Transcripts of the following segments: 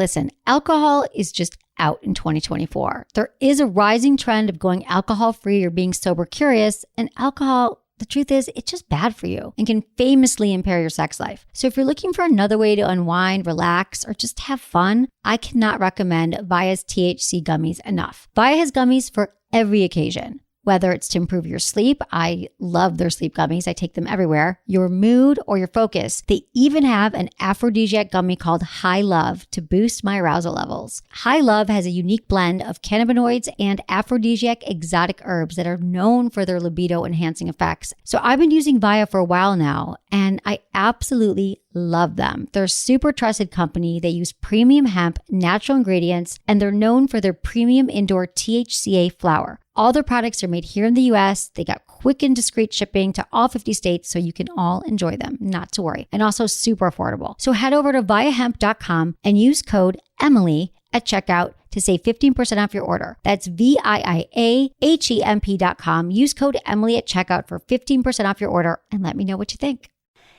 Listen, alcohol is just out in 2024. There is a rising trend of going alcohol-free or being sober curious, and alcohol, the truth is, it's just bad for you and can famously impair your sex life. So if you're looking for another way to unwind, relax, or just have fun, I cannot recommend Via's THC gummies enough. Via has gummies for every occasion. Whether it's to improve your sleep, I love their sleep gummies. I take them everywhere. Your mood or your focus. They even have an aphrodisiac gummy called High Love to boost my arousal levels. High Love has a unique blend of cannabinoids and aphrodisiac exotic herbs that are known for their libido enhancing effects. So I've been using Via for a while now, and I absolutely love them. They're a super trusted company. They use premium hemp, natural ingredients, and they're known for their premium indoor THCA flower. All their products are made here in the US. They got quick and discreet shipping to all 50 states, so you can all enjoy them, not to worry. And also super affordable. So head over to viahemp.com and use code Emily at checkout to save 15% off your order. That's VIIAHEMP.com. Use code Emily at checkout for 15% off your order and let me know what you think.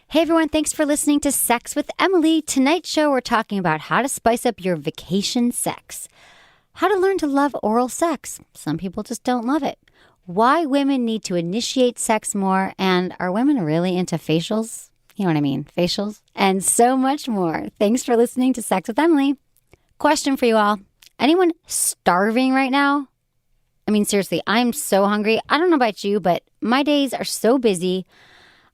Hey everyone, thanks for listening to Sex with Emily. Tonight's show, we're talking about how to spice up your vacation sex. How to learn to love oral sex. Some people just don't love it. Why women need to initiate sex more, and are women really into facials? You know what I mean, facials? And so much more. Thanks for listening to Sex with Emily. Question for you all. Anyone starving right now? I mean, seriously, I'm so hungry. I don't know about you, but my days are so busy.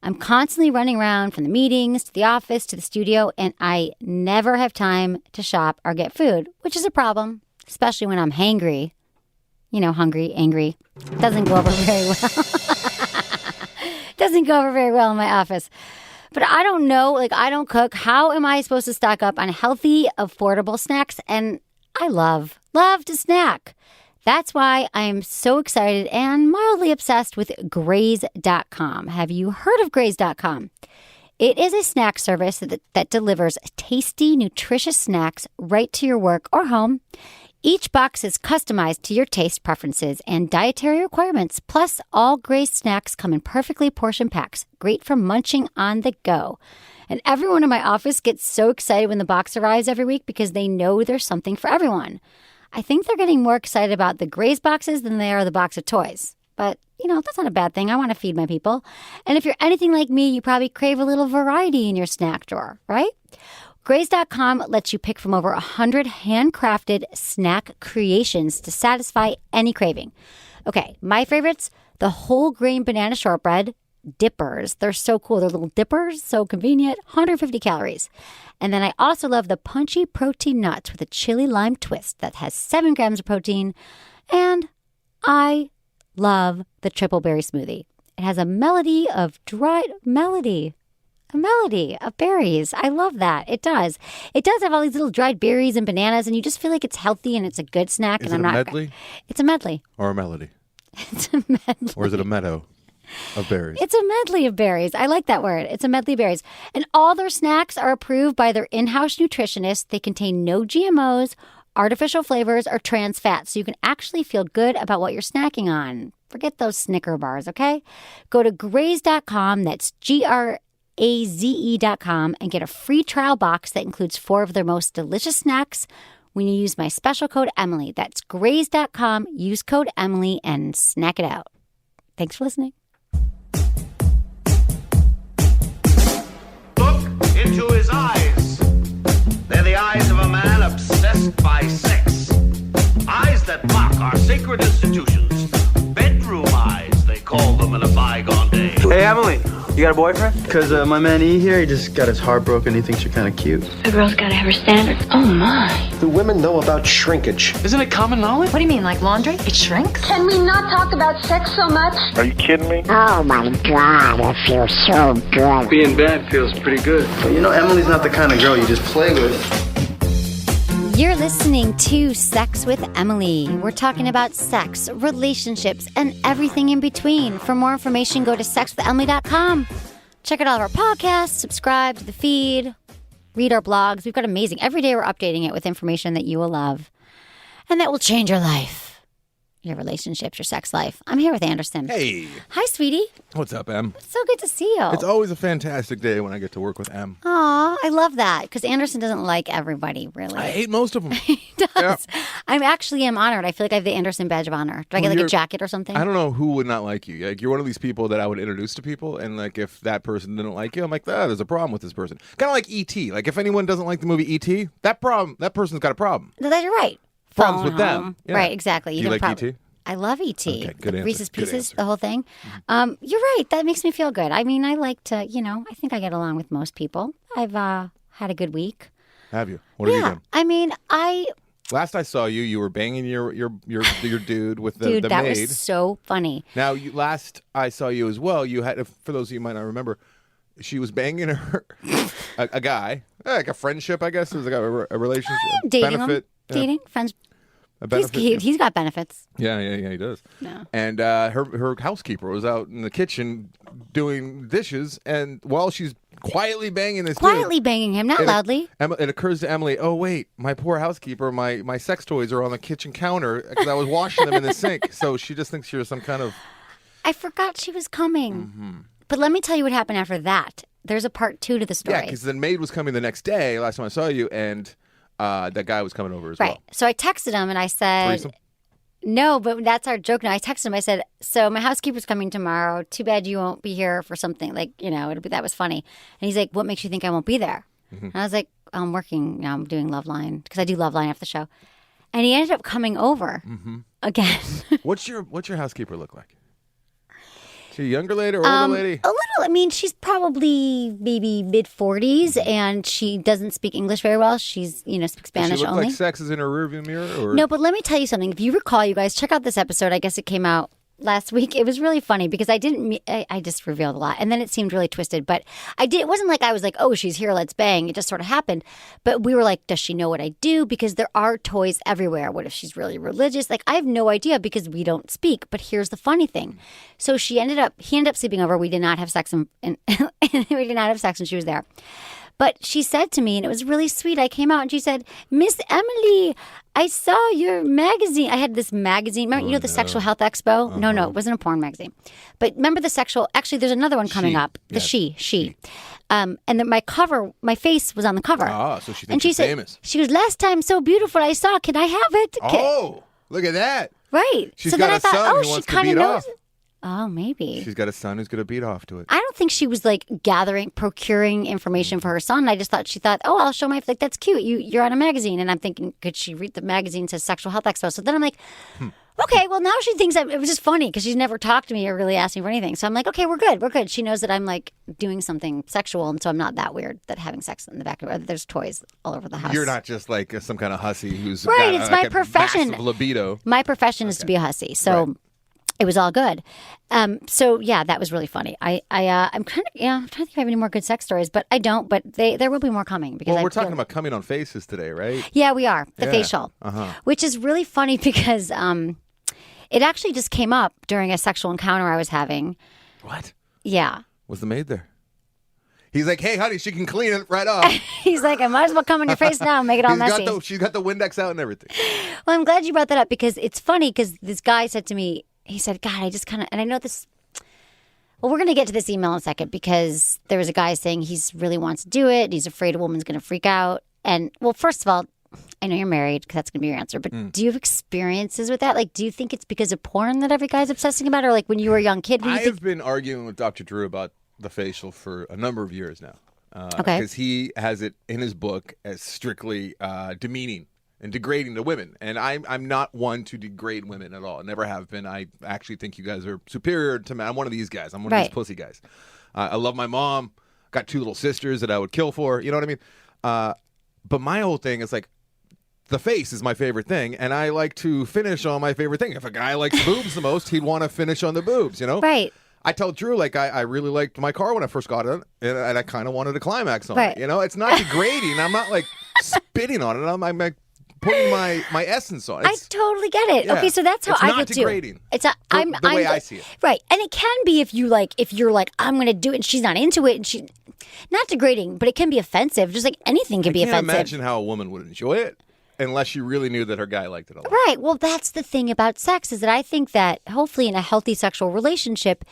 I'm constantly running around from the meetings to the office to the studio, and I never have time to shop or get food, which is a problem. Especially when I'm hangry. You know, hungry, angry. Doesn't go over very well. Doesn't go over very well in my office. But I don't know, I don't cook. How am I supposed to stock up on healthy, affordable snacks? And I love to snack. That's why I'm so excited and mildly obsessed with Graze.com. Have you heard of Graze.com? It is a snack service that delivers tasty, nutritious snacks right to your work or home. Each box is customized to your taste preferences and dietary requirements. Plus, all Graze snacks come in perfectly portioned packs, great for munching on the go. And everyone in my office gets so excited when the box arrives every week because they know there's something for everyone. I think they're getting more excited about the Graze boxes than they are the box of toys. But, that's not a bad thing. I want to feed my people. And if you're anything like me, you probably crave a little variety in your snack drawer, right? Graze.com lets you pick from over 100 handcrafted snack creations to satisfy any craving. Okay, my favorites, the whole grain banana shortbread dippers. They're so cool. They're little dippers, so convenient, 150 calories. And then I also love the punchy protein nuts with a chili lime twist that has 7 grams of protein. And I love the triple berry smoothie. It has a melody of berries. I love that. It does. It does have all these little dried berries and bananas, and you just feel like it's healthy and it's a good snack. Is it a medley? It's a medley. Or a melody? It's a medley. Or is it a meadow of berries? It's a medley of berries. I like that word. It's a medley of berries. And all their snacks are approved by their in-house nutritionists. They contain no GMOs, artificial flavors, or trans fats, so you can actually feel good about what you're snacking on. Forget those Snicker bars, okay? Go to Graze.com. That's GRAZE.com and get a free trial box that includes 4 of their most delicious snacks when you use my special code Emily. That's Graze.com. Use code Emily and snack it out. Thanks for listening. Look into his eyes. They're the eyes of a man obsessed by sex. Eyes that mock our sacred institutions. Bedroom eyes, they call them in a bygone day. Hey, Emily. You got a boyfriend? Because my man E here, he just got his heart broken. He thinks you're kind of cute. A girl's got to have her standards. Oh, my. Do women know about shrinkage? Isn't it common knowledge? What do you mean, like laundry? It shrinks? Can we not talk about sex so much? Are you kidding me? Oh, my God. It feels so good. Being bad feels pretty good. But Emily's not the kind of girl you just play with. You're listening to Sex with Emily. We're talking about sex, relationships, and everything in between. For more information, go to sexwithemily.com. Check out all of our podcasts, subscribe to the feed, read our blogs. We've got amazing. Every day we're updating it with information that you will love and that will change your life. your relationships, your sex life. I'm here with Anderson. Hey. Hi, sweetie. What's up, Em? So good to see you. It's always a fantastic day when I get to work with Em. Aw, I love that because Anderson doesn't like everybody, really. I hate most of them. He does. Yeah. I'm honored. I feel like I have the Anderson badge of honor. Do I get like a jacket or something? I don't know who would not like you. Like, you're one of these people that I would introduce to people, and like if that person didn't like you, I'm like, there's a problem with this person. Kind of like E.T. Like if anyone doesn't like the movie E.T., that person's got a problem. No, you're right. Problems with Phone them. home. Yeah. Right, exactly. You like E.T.? I love E.T. Okay, good answer. Reese's Good Pieces, answer. the whole thing. You're right. That makes me feel good. I mean, I like to, I think I get along with most people. I've had a good week. Have you? What have you done? I mean, Last I saw you, you were banging your dude with the dude, that maid. was so funny. Now, last I saw you as well, you had, for those of you who might not remember, she was banging a guy, like a friendship, I guess. It was like a relationship, Dating benefit. him. Dating, friends. A benefit. He's got benefits. Yeah, he does. No. And her housekeeper was out in the kitchen doing dishes, and while she's quietly banging this dude, Banging him, not loudly. It occurs to Emily, oh, wait, my poor housekeeper, my sex toys are on the kitchen counter because I was washing them in the sink. So she just thinks you're some kind of... I forgot she was coming. But let me tell you what happened after that. There's a part 2 to the story. Yeah, because the maid was coming the next day, last time I saw you, and that guy was coming over as well. Right. So I texted him and I said... Threesome? No, but that's our joke now. I texted him. I said, so my housekeeper's coming tomorrow. Too bad you won't be here for something. Like, that was funny. And he's like, what makes you think I won't be there? And I was like, I'm working. I'm doing Love Line because I do Love Line after the show. And he ended up coming over again. What's your housekeeper look like? She a younger lady or older lady? A little. I mean, she's probably maybe mid-40s, and she doesn't speak English very well. She's, speaks Spanish Does she look only. like sex is in her rearview mirror? Or? No, but let me tell you something. If you recall, you guys, check out this episode. I guess it came out last week. It was really funny because I just revealed a lot, and then it seemed really twisted. But it wasn't like I was like, oh, she's here, let's bang. It just sort of happened. But we were like, does she know what I do? Because there are toys everywhere. What if she's really religious? Like, I have no idea because we don't speak. But here's the funny thing. So he ended up sleeping over. We did not have sex, and we did not have sex when she was there. But she said to me, and it was really sweet, I came out and she said, Miss Emily, I saw your magazine. I had this magazine. Remember, the Sexual Health Expo? No, it wasn't a porn magazine. But remember the sexual, actually, there's another one coming up. The She. And then my face was on the cover. Ah, so she thinks and she she's said, famous. She goes, last time so beautiful I saw, can I have it? Oh, look at that. Right. She's so got then a I thought, son who she wants to kind of beat knows. off. Oh, maybe. She's got a son who's going to beat off to it. I don't think she was like procuring information for her son. I just thought she thought, oh, I'll show my, like, that's cute. You're on a magazine. And I'm thinking, could she read the magazine says Sexual Health Expo? So then I'm like, okay, well, now she thinks it was just funny because she's never talked to me or really asked me for anything. So I'm like, okay, we're good. She knows that I'm like doing something sexual. And so I'm not that weird that having sex in the back of there's toys all over the house. You're not just like some kind of hussy who's right. got It's like my a profession. massive libido. My profession is to be a hussy. So. Right. It was all good. So yeah, that was really funny. I'm trying to think if I have any more good sex stories, but I don't. But there will be more coming because we're talking about coming on faces today, right? Yeah, we are the facial, which is really funny because it actually just came up during a sexual encounter I was having. What? Yeah. Was the maid there? He's like, hey, honey, she can clean it right off. He's like, I might as well come in your face now and make it all messy. She's got the Windex out and everything. Well, I'm glad you brought that up because it's funny because this guy said to me, he said, God, I just kind of, and I know this, well, we're going to get to this email in a second because there was a guy saying he really wants to do it. And he's afraid a woman's going to freak out. And, well, first of all, I know you're married because that's going to be your answer, but do you have experiences with that? Like, do you think it's because of porn that every guy's obsessing about? Or like when you were a young kid? I have been arguing with Dr. Drew about the facial for a number of years now. Okay. Because he has it in his book as strictly demeaning and degrading to women. And I'm not one to degrade women at all. I never have been. I actually think you guys are superior to men. I'm one of these guys. I'm one of these pussy guys. I love my mom. Got 2 little sisters that I would kill for. You know what I mean? But my whole thing is like, the face is my favorite thing, and I like to finish on my favorite thing. If a guy likes boobs the most, he'd want to finish on the boobs, you know? Right. I told Drew, like, I really liked my car when I first got it, and I kind of wanted a climax on it, you know? It's not degrading. I'm not, like, spitting on it. I'm like, putting my essence on it. I totally get it. Yeah. Okay, so that's how I feel too. It's not degrading. It's the way I see it. Right, and it can be if you're like, I'm going to do it, and she's not into it, and she, not degrading, but it can be offensive. Just like anything can be offensive. I can't imagine how a woman would enjoy it. unless she really knew that her guy liked it a lot. Right. Well, that's the thing about sex is that I think that hopefully in a healthy sexual relationship,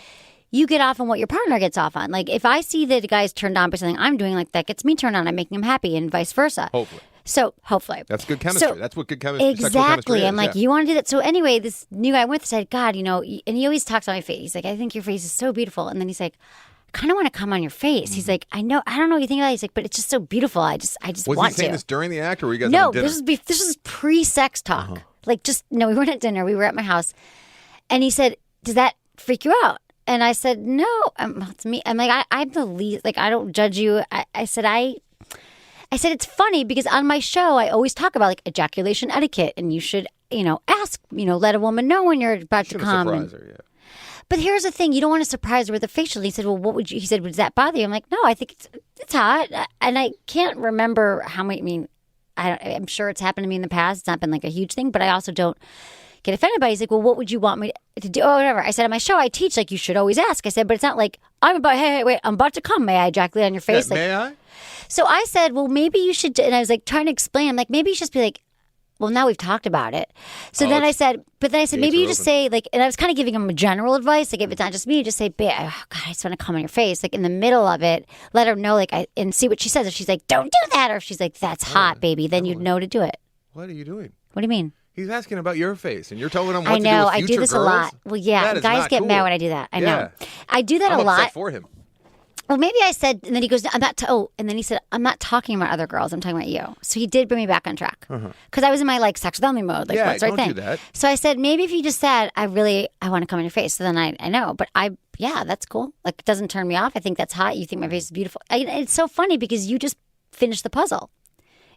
you get off on what your partner gets off on. Like if I see that a guy's turned on by something I'm doing, like that gets me turned on, I'm making him happy, and vice versa. Hopefully. So hopefully. That's good chemistry. That's what good chemistry Exactly. is. I'm like, you want to do that? So anyway, this new guy I went with said, God, and he always talks on my face. He's like, I think your face is so beautiful. And then he's like, I kind of want to come on your face. He's like, I don't know what you think about it. He's like, but it's just so beautiful. I just was want he saying to. this during the act, or were you guys No, having dinner? this was pre-sex talk. Like we weren't at dinner. We were at my house. And he said, does that freak you out? And I said, no, it's me. I'm like, I'm the least, like, I don't judge you. I said, it's funny because on my show, I always talk about like ejaculation etiquette, and you should, ask, let a woman know when you're about to come. Surprise her, yeah. But here's the thing: you don't want to surprise her with a facial. He said, "Well, what would you?" He said, "Does that bother you?" I'm like, "No, I think it's hot." And I can't remember how many. I mean, I'm sure it's happened to me in the past. It's not been like a huge thing, but I also don't get offended by it. He's like, "Well, what would you want me to do?" Oh, whatever. I said on my show, I teach like you should always ask. I said, but it's not like hey, wait, I'm about to come. May I ejaculate on your face? Yeah, may I? So I said, well, maybe you should. And I was like trying to explain. I'm like, maybe you should just be like, well, now we've talked about it. So then I said, maybe you just say like, and I was kind of giving him a general advice. Like if it's not just me, just say, babe, oh God, I just want to come on your face. Like in the middle of it, let her know and see what she says. If she's like, don't do that. Or if she's like, that's hot, baby, then you'd know to do it. What are you doing? What do you mean? He's asking about your face, and you're telling him what I to know, do with I future do this girls? a lot. Well, yeah, That is guys not get cool. mad when I do that. I know. Yeah. I do that I'm a lot. upset for him. Well, maybe I said, and then he goes, and then he said, I'm not talking about other girls. I'm talking about you. So he did bring me back on track. Because I was in my like sex with Emily mode. Like, Yeah, what's the right don't thing? do that. So I said, maybe if you just said, I want to come on your face. So then I know. But yeah, that's cool. Like, it doesn't turn me off. I think that's hot. You think my face is beautiful. It's so funny because you just finished the puzzle.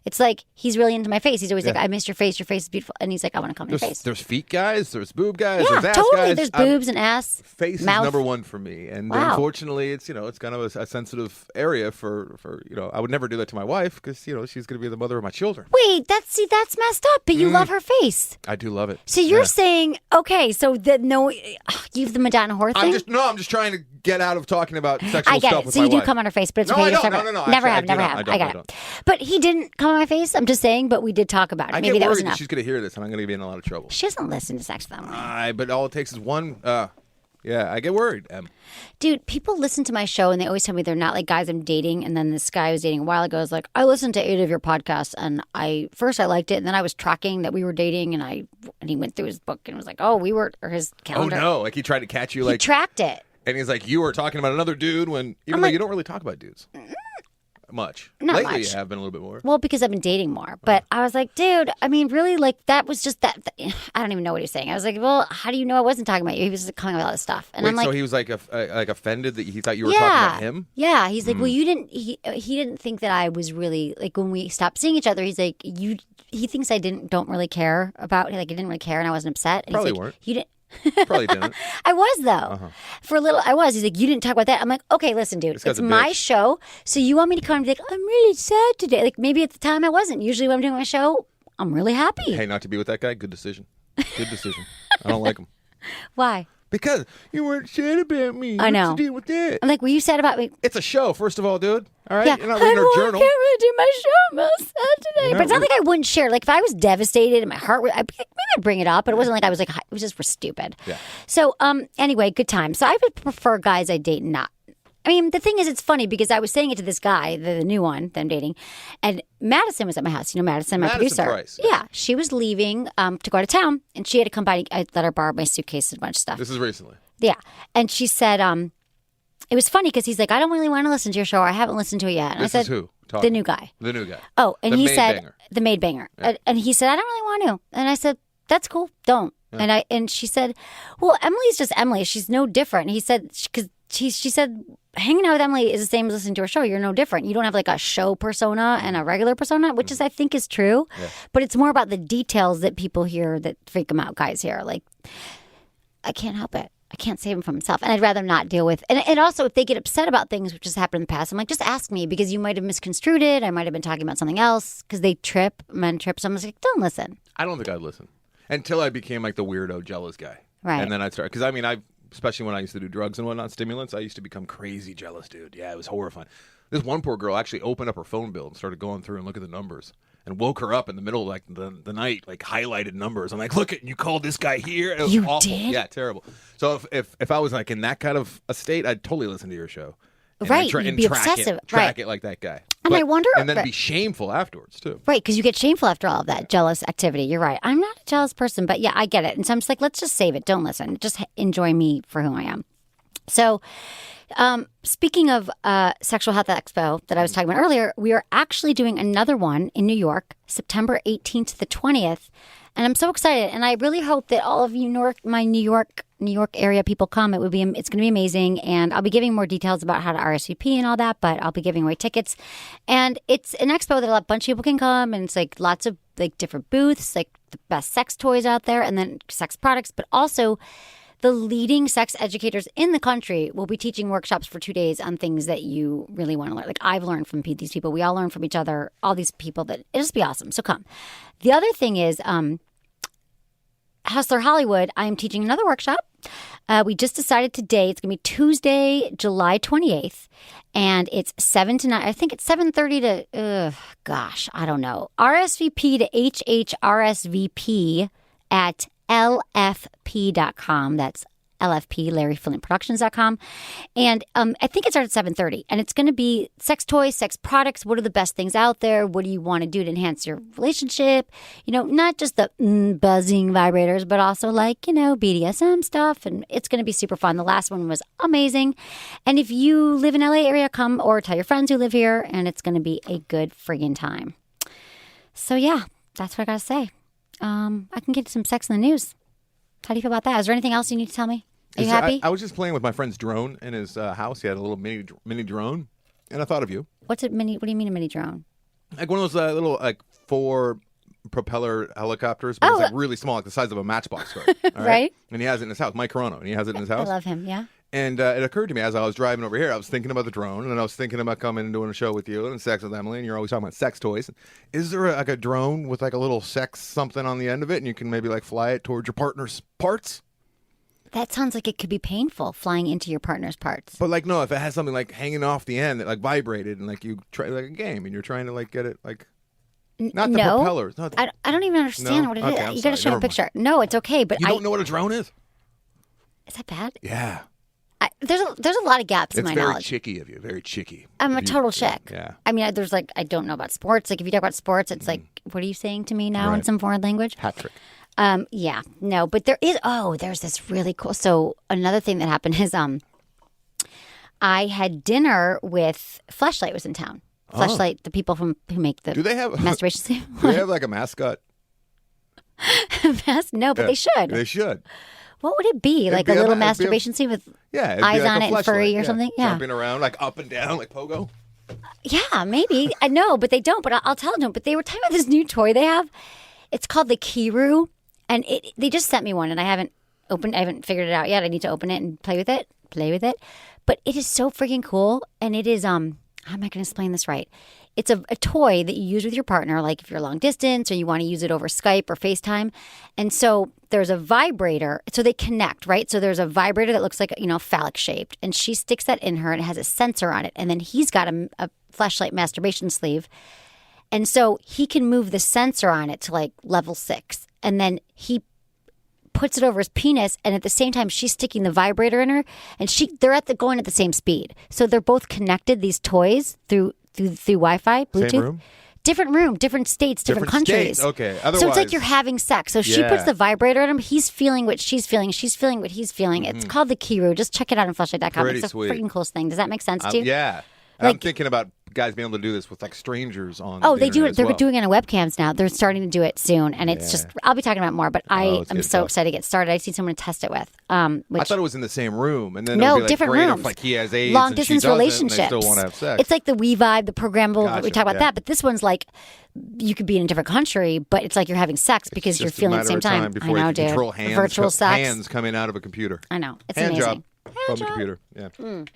It's like he's really into my face. He's always like, I miss your face. Your face is beautiful. And he's like, I want to come on your face. There's feet guys. There's boob guys. Yeah, there's ass totally. guys. There's boobs and ass. Face mouth. is number one for me, and Wow. unfortunately, it's it's kind of a sensitive area for I would never do that to my wife because she's going to be the mother of my children. Wait, that's messed up. But you love her face. I do love it. So you're saying, okay, so you have the Madonna whore thing? I'm just trying to get out of talking about sexual I get stuff it. with So my you do wife. come on her face, but it's No, okay. I You're don't. separate. No. Never Actually, have. I I got don't. it. But he didn't come on my face. I'm just saying, but we did talk about it. I Maybe get that was worried that enough. she's going to hear this, and I'm going to be in a lot of trouble. She doesn't listen to Sex with Emily. But all it takes is one. I get worried. Dude, people listen to my show and they always tell me they're not like guys I'm dating. And then this guy I was dating a while ago is like, I listened to 8 of your podcasts and first I liked it. And then I was tracking that we were dating and he went through his book and was like, oh, we were, or his calendar. Oh, no. Like he tried to catch you He like. tracked it. And he's like, you were talking about another dude when, even though you don't really talk about dudes. Much. Not Lately much. you have been a little bit more. Well, because I've been dating more. But I was like, dude, I mean, really, like, that was just that. I don't even know what he's saying. I was like, well, how do you know I wasn't talking about you? He was just coming with all this stuff. And Wait, I'm like, so he was like offended that he thought you were talking about him? Yeah. He's like, well, you didn't, he didn't think that I was really, like, when we stopped seeing each other, he's like, he thinks I don't really care about, like, I didn't really care and I wasn't upset. And Probably he's like, weren't. You didn't. Probably didn't. I was though. For a little, I was. He's like, you didn't talk about that. I'm like, okay, listen, dude, This guy's it's a my bitch. show, so you want me to come and be like, I'm really sad today. Like maybe at the time I wasn't. Usually when I'm doing my show, I'm really happy. Hey, not to be with that guy, good decision. Good decision. I don't like him. Why? Because you weren't sad about me. I know. What's the deal with that? I'm like, were you sad about me? It's a show, first of all, dude. All right? Yeah, You're not reading our I journal. can't really do my show. I'm all sad today. You're But it's not not like I wouldn't share. Like if I was devastated and my heart would, maybe I'd bring it up. But it wasn't like I was like, it was just for stupid. Yeah. So anyway, good time. So I would prefer guys I date not. I mean, the thing is, it's funny because I was saying it to this guy, the new one that I'm dating, and Madison was at my house. You know Madison, my Madison producer. Price, Yeah, she was leaving to go out of town, and she had to come by. I let her borrow my suitcase and a bunch of stuff. This is recently. Yeah, and she said, it was funny because he's like, I don't really want to listen to your show. Or I haven't listened to it yet. And This I is said, who? Talking. The new guy. The new guy. Oh, and The he maid said, banger. the maid banger. Yeah. And he said, I don't really want to. And I said, that's cool. Don't. Yeah. And she said, well, Emily's just Emily. She's no different. And he said, because she said, hanging out with Emily is the same as listening to her show. You're no different. You don't have like a show persona and a regular persona, which is, I think, is true. Yeah. But it's more about the details that people hear that freak them out, guys hear. Like, I can't help it. I can't save him from himself. And I'd rather not deal with. And also, if they get upset about things, which has happened in the past, I'm like, just ask me because you might have misconstrued it. I might have been talking about something else because they trip, men trip. So I'm just like, don't listen. I don't think I'd listen until I became like the weirdo, jealous guy. Right. And then I'd start, because I mean, especially when I used to do drugs and whatnot, stimulants, I used to become crazy jealous, dude. Yeah, it was horrifying. This one poor girl actually opened up her phone bill and started going through and looking at the numbers. and woke her up in the middle of like the night, like highlighted numbers. I'm like, look at you called this guy here. It was You awful. did? Yeah, terrible. So if I was like in that kind of a state, I'd totally listen to your show. And Right, and you'd be obsessive. Track Right. it like that guy. And I wonder- and then right. be shameful afterwards too. Right, because you get shameful after all of that jealous activity. You're right. I'm not a jealous person, but yeah, I get it. And so I'm just like, let's just save it. Don't listen. Just enjoy me for who I am. So speaking of Sexual Health Expo that I was talking about earlier, we are actually doing another one in New York, September 18th to the 20th. And I'm so excited. And I really hope that all of you my New York area people come. It's going to be amazing. And I'll be giving more details about how to RSVP and all that, but I'll be giving away tickets. And it's an expo that a bunch of people can come, and it's like lots of like different booths, like the best sex toys out there, and then sex products, but also the leading sex educators in the country will be teaching workshops for 2 days on things that you really want to learn. Like I've learned from these people. We all learn from each other, all these people. It'll just be awesome. So come. The other thing is Hustler Hollywood, I'm teaching another workshop. We just decided today. It's going to be Tuesday, July 28th. And it's 7 to 9. I think it's 7:30 to, I don't know. RSVP to HHRSVP at LFP.com. That's LFP, LarryFlintProductions.com. And I think it starts at 7:30. And it's going to be sex toys, sex products. What are the best things out there? What do you want to do to enhance your relationship? Not just the buzzing vibrators, but also like, BDSM stuff. And it's going to be super fun. The last one was amazing. And if you live in LA area, come or tell your friends who live here. And it's going to be a good friggin' time. So yeah, that's what I got to say. I can get some sex in the news. How do you feel about that? Is there anything else you need to tell me? Are you happy? I was just playing with my friend's drone in his house. He had a little mini drone, and I thought of you. What's a mini? What do you mean a mini drone? Like one of those little 4 propeller helicopters, but it's like really small, like the size of a matchbox car. All right? Right. And he has it in his house. Mike Carano, and he has it in his house. I love him. Yeah. And it occurred to me as I was driving over here, I was thinking about the drone, and then I was thinking about coming and doing a show with you and sex with Emily, and you're always talking about sex toys. Is there a drone with like a little sex something on the end of it, and you can maybe like fly it towards your partner's parts? That sounds like it could be painful, flying into your partner's parts. But like, no, if it has something like hanging off the end that like vibrated, and like you try like a game, and you're trying to like get it like. Not the propellers. No, I don't even understand what it is. Okay, You got to show Never a picture. No, it's okay, but You don't know what a drone is? Is that bad? Yeah. There's a lot of gaps in my knowledge. It's very chicky of you. Very chicky. I'm a total chick. Yeah. I mean, there's like, I don't know about sports. Like, if you talk about sports, it's like, what are you saying to me now in some foreign language? Hat trick. Yeah, no, but there's this really cool. So another thing that happened is, I had dinner with Fleshlight was in town. Fleshlight, the people who make the Do they have masturbation sleeve. Do they have like a mascot? No, but they should. They should. What would it be? Like be a little it'd be masturbation sleeve with Yeah, it'd be eyes like on a it and furry fleshlight, or something? Yeah. Jumping around like up and down like pogo. Yeah, maybe. I know, but they don't. But I'll tell them. But they were talking about this new toy they have. It's called the Kiru, and they just sent me one, and I haven't figured it out yet. I need to open it and play with it. But it is so freaking cool, and it is how am I going to explain this right? It's a toy that you use with your partner, like if you're long distance or you want to use it over Skype or FaceTime. And so there's a vibrator. So they connect, right? So there's a vibrator that looks like, phallic shaped. And she sticks that in her and it has a sensor on it. And then he's got a Fleshlight masturbation sleeve. And so he can move the sensor on it to like level 6. And then he puts it over his penis, and at the same time she's sticking the vibrator in her, and they're going at the same speed. So they're both connected, these toys, through Wi-Fi, Bluetooth. Same room? Different room, different states, different countries. States. Okay. So it's like Otherwise- you're having sex. So she puts the vibrator in him. He's feeling what she's feeling. She's feeling what he's feeling. It's called the Kiru. Just check it out on fleshlight.com. Pretty It's a sweet. freaking cool thing. Does that make sense to you? Yeah. I'm thinking about guys being able to do this with like strangers on. Oh, the they do internet it. as They're well. doing it on webcams now. They're starting to do it soon, and it's just. I'll be talking about it more, but I it's am good so stuff. excited to get started. I see someone to test it with. I thought it was in the same room, and then it No, would be like different great rooms. If, like he has AIDS long and she distance doesn't, relationships. And they still want to have sex. It's like the WeVibe, the programmable. Gotcha, We talk about yeah. that, but this one's like you could be in a different country, but it's like you're having sex because you're Just a feeling at matter the same of time. before I know, you can dude. control hands, Virtual sex. hands coming out of a computer. I know. It's hand amazing. job from the computer. Yeah,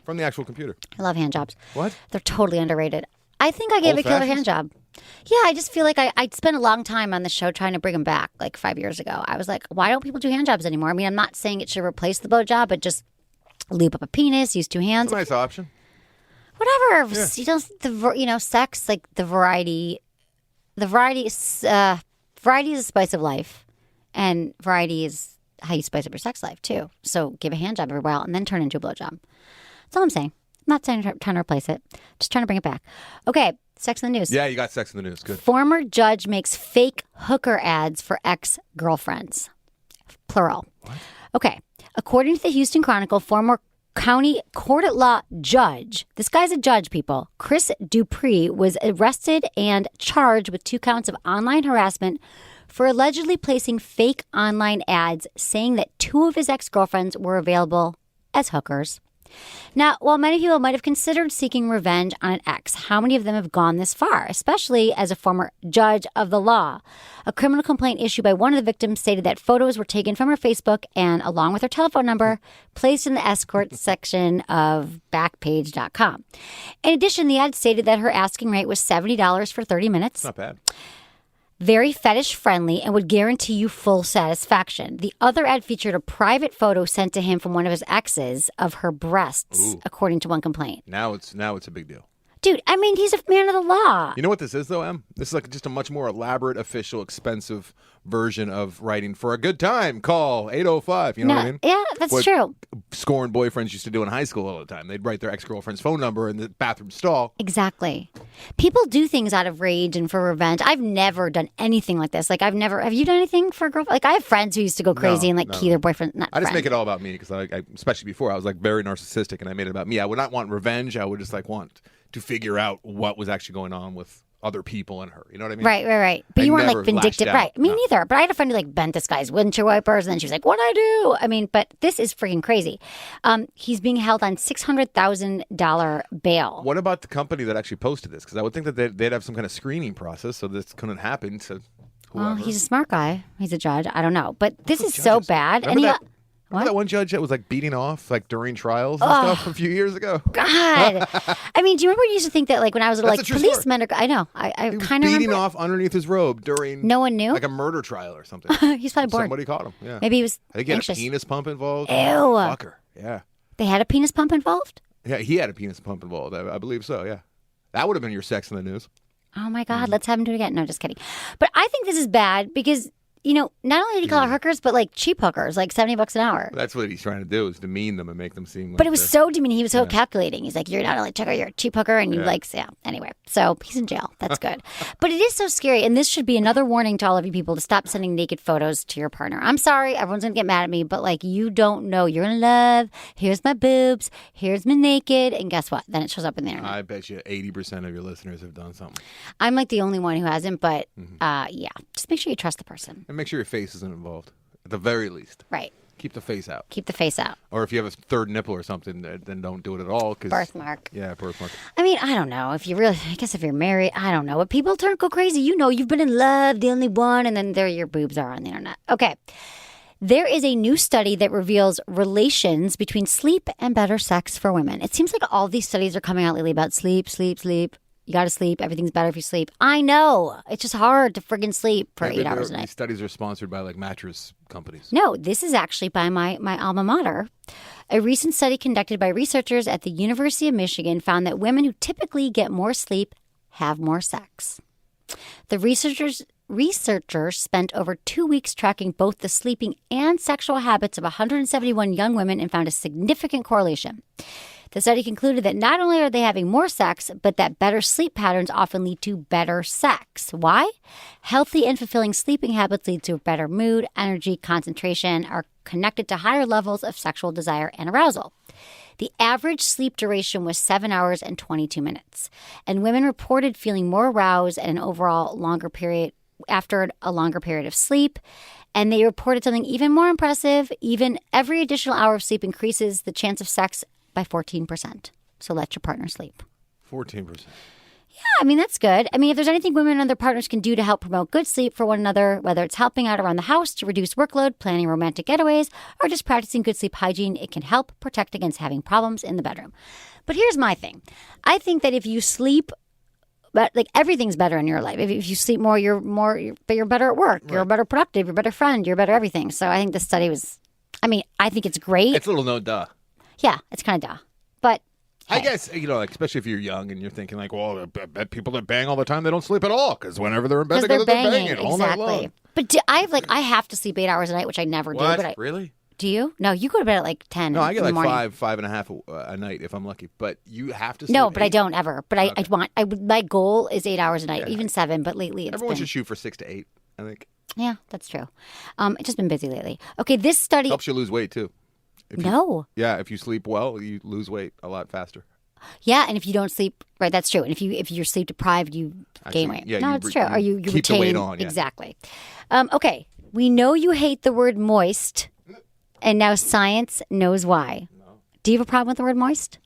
from the actual computer. I love hand jobs. What? They're totally underrated. I think I gave a killer hand job. Yeah, I just feel like I spent a long time on the show trying to bring them back, like 5 years ago. I was like, why don't people do hand jobs anymore? I mean, I'm not saying it should replace the blowjob, but just lube up a penis, use 2 hands. It's a nice option. Whatever. Yeah. Sex, like the variety the variety is the spice of life, and variety is how you spice up your sex life too. So give a hand job every while and then turn it into a blowjob. That's all I'm saying. I'm not trying to replace it. Just trying to bring it back. Okay, sex in the news. Yeah, you got sex in the news. Good. Former judge makes fake hooker ads for ex-girlfriends. Plural. What? Okay. According to the Houston Chronicle, former county court at law judge, this guy's a judge, people, Chris Dupree, was arrested and charged with 2 counts of online harassment for allegedly placing fake online ads saying that 2 of his ex-girlfriends were available as hookers. Now, while many people might have considered seeking revenge on an ex, how many of them have gone this far, especially as a former judge of the law? A criminal complaint issued by one of the victims stated that photos were taken from her Facebook and, along with her telephone number, placed in the escort section of Backpage.com. In addition, the ad stated that her asking rate was $70 for 30 minutes. Not bad. Very fetish friendly and would guarantee you full satisfaction. The other ad featured a private photo sent to him from one of his exes of her breasts, according to one complaint. Now it's a big deal. Dude, I mean, he's a man of the law. You know what this is, though, Em? This is like just a much more elaborate, official, expensive version of writing for a good time. Call 805. You know what I mean? Yeah, that's true. Scorned boyfriends used to do in high school all the time. They'd write their ex-girlfriend's phone number in the bathroom stall. Exactly. People do things out of rage and for revenge. I've never done anything like this. Like, have you done anything for a girlfriend? Like, I have friends who used to go crazy and key their boyfriend. I just make it all about me because, I especially before, I was like very narcissistic and I made it about me. I would not want revenge. I would just like want to figure out what was actually going on with other people and her. You know what I mean? Right. But you weren't like vindictive. Right. Me neither. But I had a friend who like bent this guy's windshield wipers and then she was like, what'd I do? I mean, but this is freaking crazy. He's being held on $600,000 bail. What about the company that actually posted this? Because I would think that they'd have some kind of screening process so this couldn't happen to whoever. Well, he's a smart guy. He's a judge. I don't know. But this is so bad. Remember that one judge that was like beating off like during trials and stuff a few years ago? God. I mean, do you remember when you used to think that like when I was like policemen are, I know. I kind of remember beating off underneath his robe during no one knew? Like a murder trial or something. He's probably bored. Somebody caught him. Yeah. Maybe he was I think he had anxious. a penis pump involved. Ew. Fucker. Yeah. They had a penis pump involved? Yeah, he had a penis pump involved. I believe so, yeah. That would have been your sex in the news. Oh my God, let's have him do it again. No, just kidding. But I think this is bad because not only did he call her hookers, but like cheap hookers, like $70 an hour. That's what he's trying to do, is demean them and make them seem like. But it was so demeaning. He was so calculating. He's like, you're not only a hooker, you're a cheap hooker, and you anyway. So he's in jail. That's good. But it is so scary, and this should be another warning to all of you people to stop sending naked photos to your partner. I'm sorry, everyone's gonna get mad at me, but like you don't know. You're in love. Here's my boobs. Here's me naked, and guess what? Then it shows up in the internet. I bet you 80% of your listeners have done something. I'm like the only one who hasn't, but just make sure you trust the person. And make sure your face isn't involved, at the very least. Right. Keep the face out. Keep the face out. Or if you have a third nipple or something, then don't do it at all. Birthmark. Yeah, birthmark. I mean, I don't know. I guess if you're married, I don't know. But people go crazy. You've been in love, the only one, and then there your boobs are on the internet. Okay. There is a new study that reveals relations between sleep and better sex for women. It seems like all these studies are coming out lately about sleep. You got to sleep. Everything's better if you sleep. I know. It's just hard to friggin' sleep for 8 hours a night. These studies are sponsored by like mattress companies. No, this is actually by my alma mater. A recent study conducted by researchers at the University of Michigan found that women who typically get more sleep have more sex. The researchers spent over 2 weeks tracking both the sleeping and sexual habits of 171 young women and found a significant correlation. The study concluded that not only are they having more sex, but that better sleep patterns often lead to better sex. Why? Healthy and fulfilling sleeping habits lead to better mood, energy, concentration, are connected to higher levels of sexual desire and arousal. The average sleep duration was 7 hours and 22 minutes, and women reported feeling more aroused at an overall longer period after a longer period of sleep. And they reported something even more impressive. Even every additional hour of sleep increases the chance of sex by 14%. So let your partner sleep. 14%. Yeah, I mean, that's good. I mean, if there's anything women and their partners can do to help promote good sleep for one another, whether it's helping out around the house to reduce workload, planning romantic getaways, or just practicing good sleep hygiene, it can help protect against having problems in the bedroom. But here's my thing. I think that if you sleep, but like everything's better in your life. If you sleep more, you're better at work. Right. You're a better productive. You're a better friend. You're a better everything. So I think this study was, I think it's great. It's a little no duh. Yeah, it's kind of duh. But I guess, like, especially if you're young and you're thinking like, well, I bet people that bang all the time, they don't sleep at all because whenever they're in bed, they're banging all night long. But I have to sleep 8 hours a night, which I never do. But Really? Do you? No, you go to bed at like 10. No, I get in the like morning. 5.5 a night if I'm lucky. But you have to sleep. No, but 8? I don't ever. But Okay. my goal is 8 hours a night, even 7. But lately, everyone should shoot for 6 to 8. I think. Yeah, that's true. It's just been busy lately. Okay, this study Helps you lose weight too. If you sleep well, you lose weight a lot faster. Yeah, and if you don't sleep, right, that's true. And if you're sleep deprived, you gain weight. Yeah, no, it's true. Or you keep retain the weight on. Yeah. Exactly. Okay, we know you hate the word moist, and now science knows why. No. Do you have a problem with the word moist?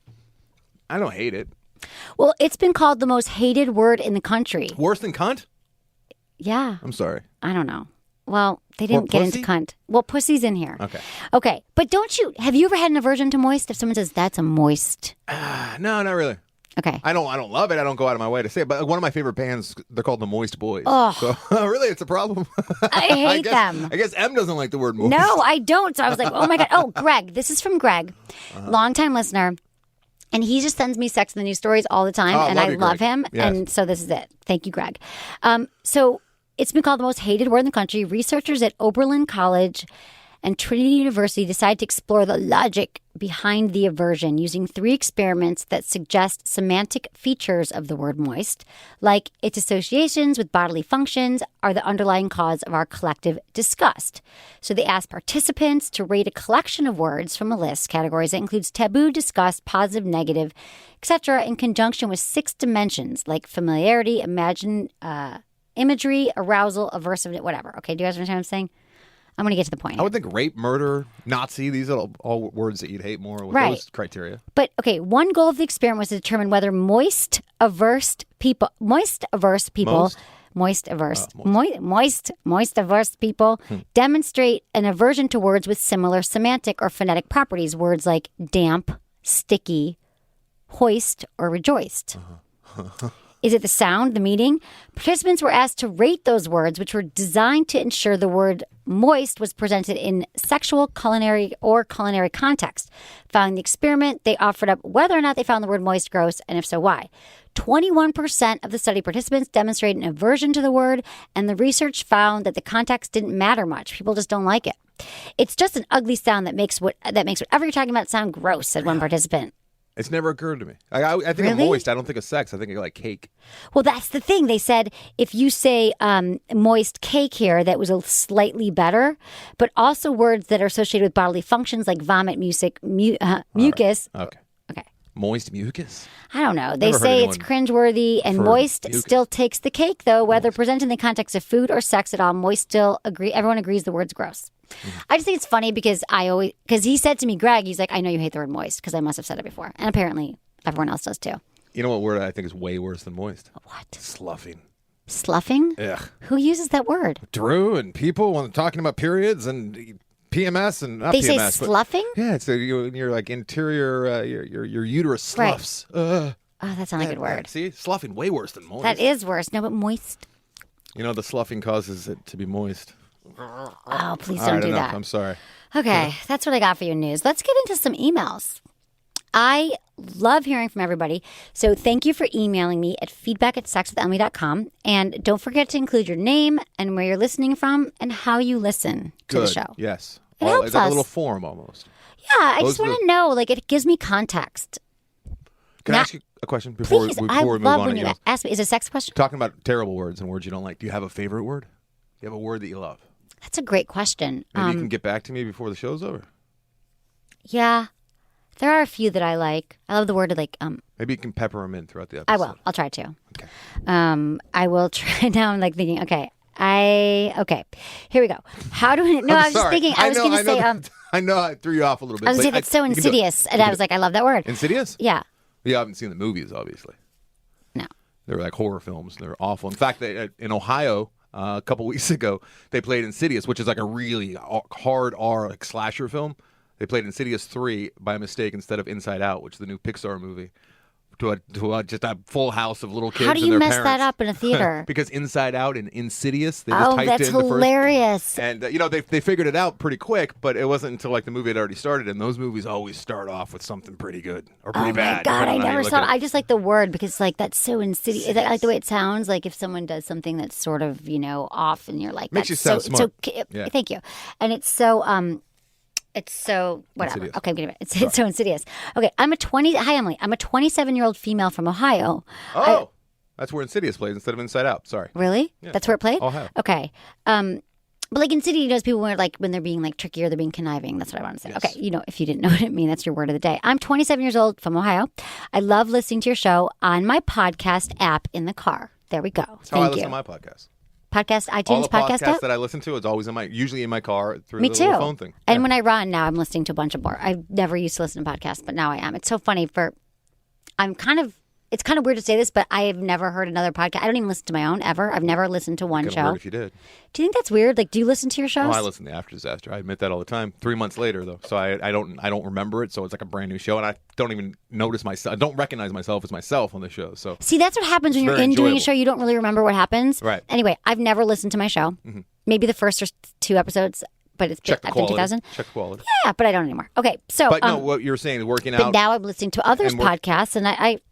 I don't hate it. Well, it's been called the most hated word in the country. Worse than cunt? Yeah. I'm sorry. I don't know. Well, they didn't get into cunt. Well, pussy's in here. Okay. But have you ever had an aversion to moist? If someone says that's a moist. No, not really. Okay. I don't love it. I don't go out of my way to say it. But one of my favorite bands, they're called the Moist Boys. Oh. So really, it's a problem. I hate them. I guess M doesn't like the word moist. No, I don't. So I was like, oh my God. Oh, Greg. This is from Greg. Longtime listener. And he just sends me Sex in the News stories all the time. And I love him. Yes. And so this is it. Thank you, Greg. So it's been called the most hated word in the country. Researchers at Oberlin College and Trinity University decided to explore the logic behind the aversion using 3 experiments that suggest semantic features of the word moist, like its associations with bodily functions are the underlying cause of our collective disgust. So they asked participants to rate a collection of words from a list, categories that includes taboo, disgust, positive, negative, etc., in conjunction with 6 dimensions like familiarity, imagery, arousal, aversiveness, whatever. Okay, do you guys understand what I'm saying? I'm going to get to the point. I would think rape, murder, Nazi, these are all words that you'd hate more with those criteria. But, okay, one goal of the experiment was to determine whether moist-averse people demonstrate an aversion to words with similar semantic or phonetic properties, words like damp, sticky, hoist, or rejoiced. Is it the sound, the meaning? Participants were asked to rate those words, which were designed to ensure the word moist was presented in sexual, culinary context. Following the experiment, they offered up whether or not they found the word moist gross, and if so, why. 21% of the study participants demonstrated an aversion to the word, and the research found that the context didn't matter much. People just don't like it. It's just an ugly sound that makes whatever you're talking about sound gross, said one participant. It's never occurred to me. I think of moist. I don't think of sex. I think of like cake. Well, that's the thing. They said if you say moist cake here, that was a slightly better. But also words that are associated with bodily functions like vomit, mucus. Right. Okay. Moist mucus? I don't know. They say it's cringeworthy, and moist still takes the cake, though. Whether presented in the context of food or sex at all, moist still everyone agrees the word's gross. I just think it's funny because he said to me, Greg, he's like, I know you hate the word moist because I must have said it before. And apparently everyone else does too. You know what word I think is way worse than moist? What? Sluffing. Sluffing? Ugh. Who uses that word? Drew and people when they're talking about periods and PMS and not they PMS. Say sluffing? Yeah, it's your like interior, your uterus sloughs. Right. Oh, that's not a good word. See, sloughing way worse than moist. That is worse. No, but moist. You know, the sloughing causes it to be moist. Oh, please don't do that. I'm sorry. Okay, that's what I got for your news. Let's get into some emails. I love hearing from everybody. So thank you for emailing me at feedback@sexwithemily.com. And don't forget to include your name and where you're listening from and how you listen to the show. Yes. Helps it's like us. a little form almost. Yeah, I just want to know. Like, it gives me context. Can I ask you a question before we move I on? love when you ask me. Is it a sex question? Talking about terrible words and words you don't like. Do you have a favorite word? Do you have a word that you love? That's a great question. Maybe you can get back to me before the show's over. Yeah. There are a few that I like. I love the word like maybe you can pepper them in throughout the episode. I will. I'll try to. Okay. I will try. Now I'm like thinking, okay. Here we go. How do we? No, I was just thinking. I was going to say. I know I threw you off a little bit. I was going to say that's so insidious, and I was like, I love that word. Insidious? Yeah. You haven't seen the movies, obviously. No. They're like horror films. They're awful. In fact, in Ohio, a couple weeks ago, they played Insidious, which is like a really hard R like slasher film. They played Insidious 3 by mistake instead of Inside Out, which is the new Pixar movie. just a full house of little kids. How do and you their mess parents. that up in a theater? Because Inside Out and Insidious, they just typed that's in the first. hilarious. And they figured it out pretty quick, but it wasn't until like the movie had already started. And those movies always start off with something pretty good or pretty bad. Oh my God, I depending on how never you look saw at it. I just like the word because like that's so insidious. I like the way it sounds. Like if someone does something that's sort of off, and you're like, Makes you that's sound smart. Yeah. Thank you. And it's so whatever. Insidious. Okay, I'm getting it. It's so insidious. Okay, Hi Emily. I'm a 27-year-old female from Ohio. Oh, that's where Insidious plays instead of Inside Out. Sorry. Really? Yeah. That's where it played? Ohio. Okay. But like Insidious, people were like when they're being like tricky or they're being conniving. That's what I want to say. Yes. Okay, if you didn't know what it means, that's your word of the day. I'm 27 years old from Ohio. I love listening to your show on my podcast app in the car. There we go. That's how I Thank listen you. to my podcast. Podcast, All iTunes the podcast podcasts app? that I listen to, it's always usually in my car through Me the too. little phone thing. And when I run now, I'm listening to a bunch of more. I never used to listen to podcasts, but now I am. It's so funny it's kind of weird to say this, but I have never heard another podcast. I don't even listen to my own ever. I've never listened to one Could've show. heard if you did. Do you think that's weird? Like, do you listen to your shows? Oh, I listen to After Disaster. I admit that all the time. 3 months later, though, so I don't remember it. So it's like a brand new show, and I don't even notice myself. I don't recognize myself as myself on the show. So see, that's what happens when you're very in doing a enjoyable. show. You don't really remember what happens. Right. Anyway, I've never listened to my show. Mm-hmm. Maybe the first or 2 episodes, but it's check the I've been quality. 2000. Check the quality. Yeah, but I don't anymore. Okay, so But no, what you were saying is working but out. now I'm listening to others' and work- podcasts, and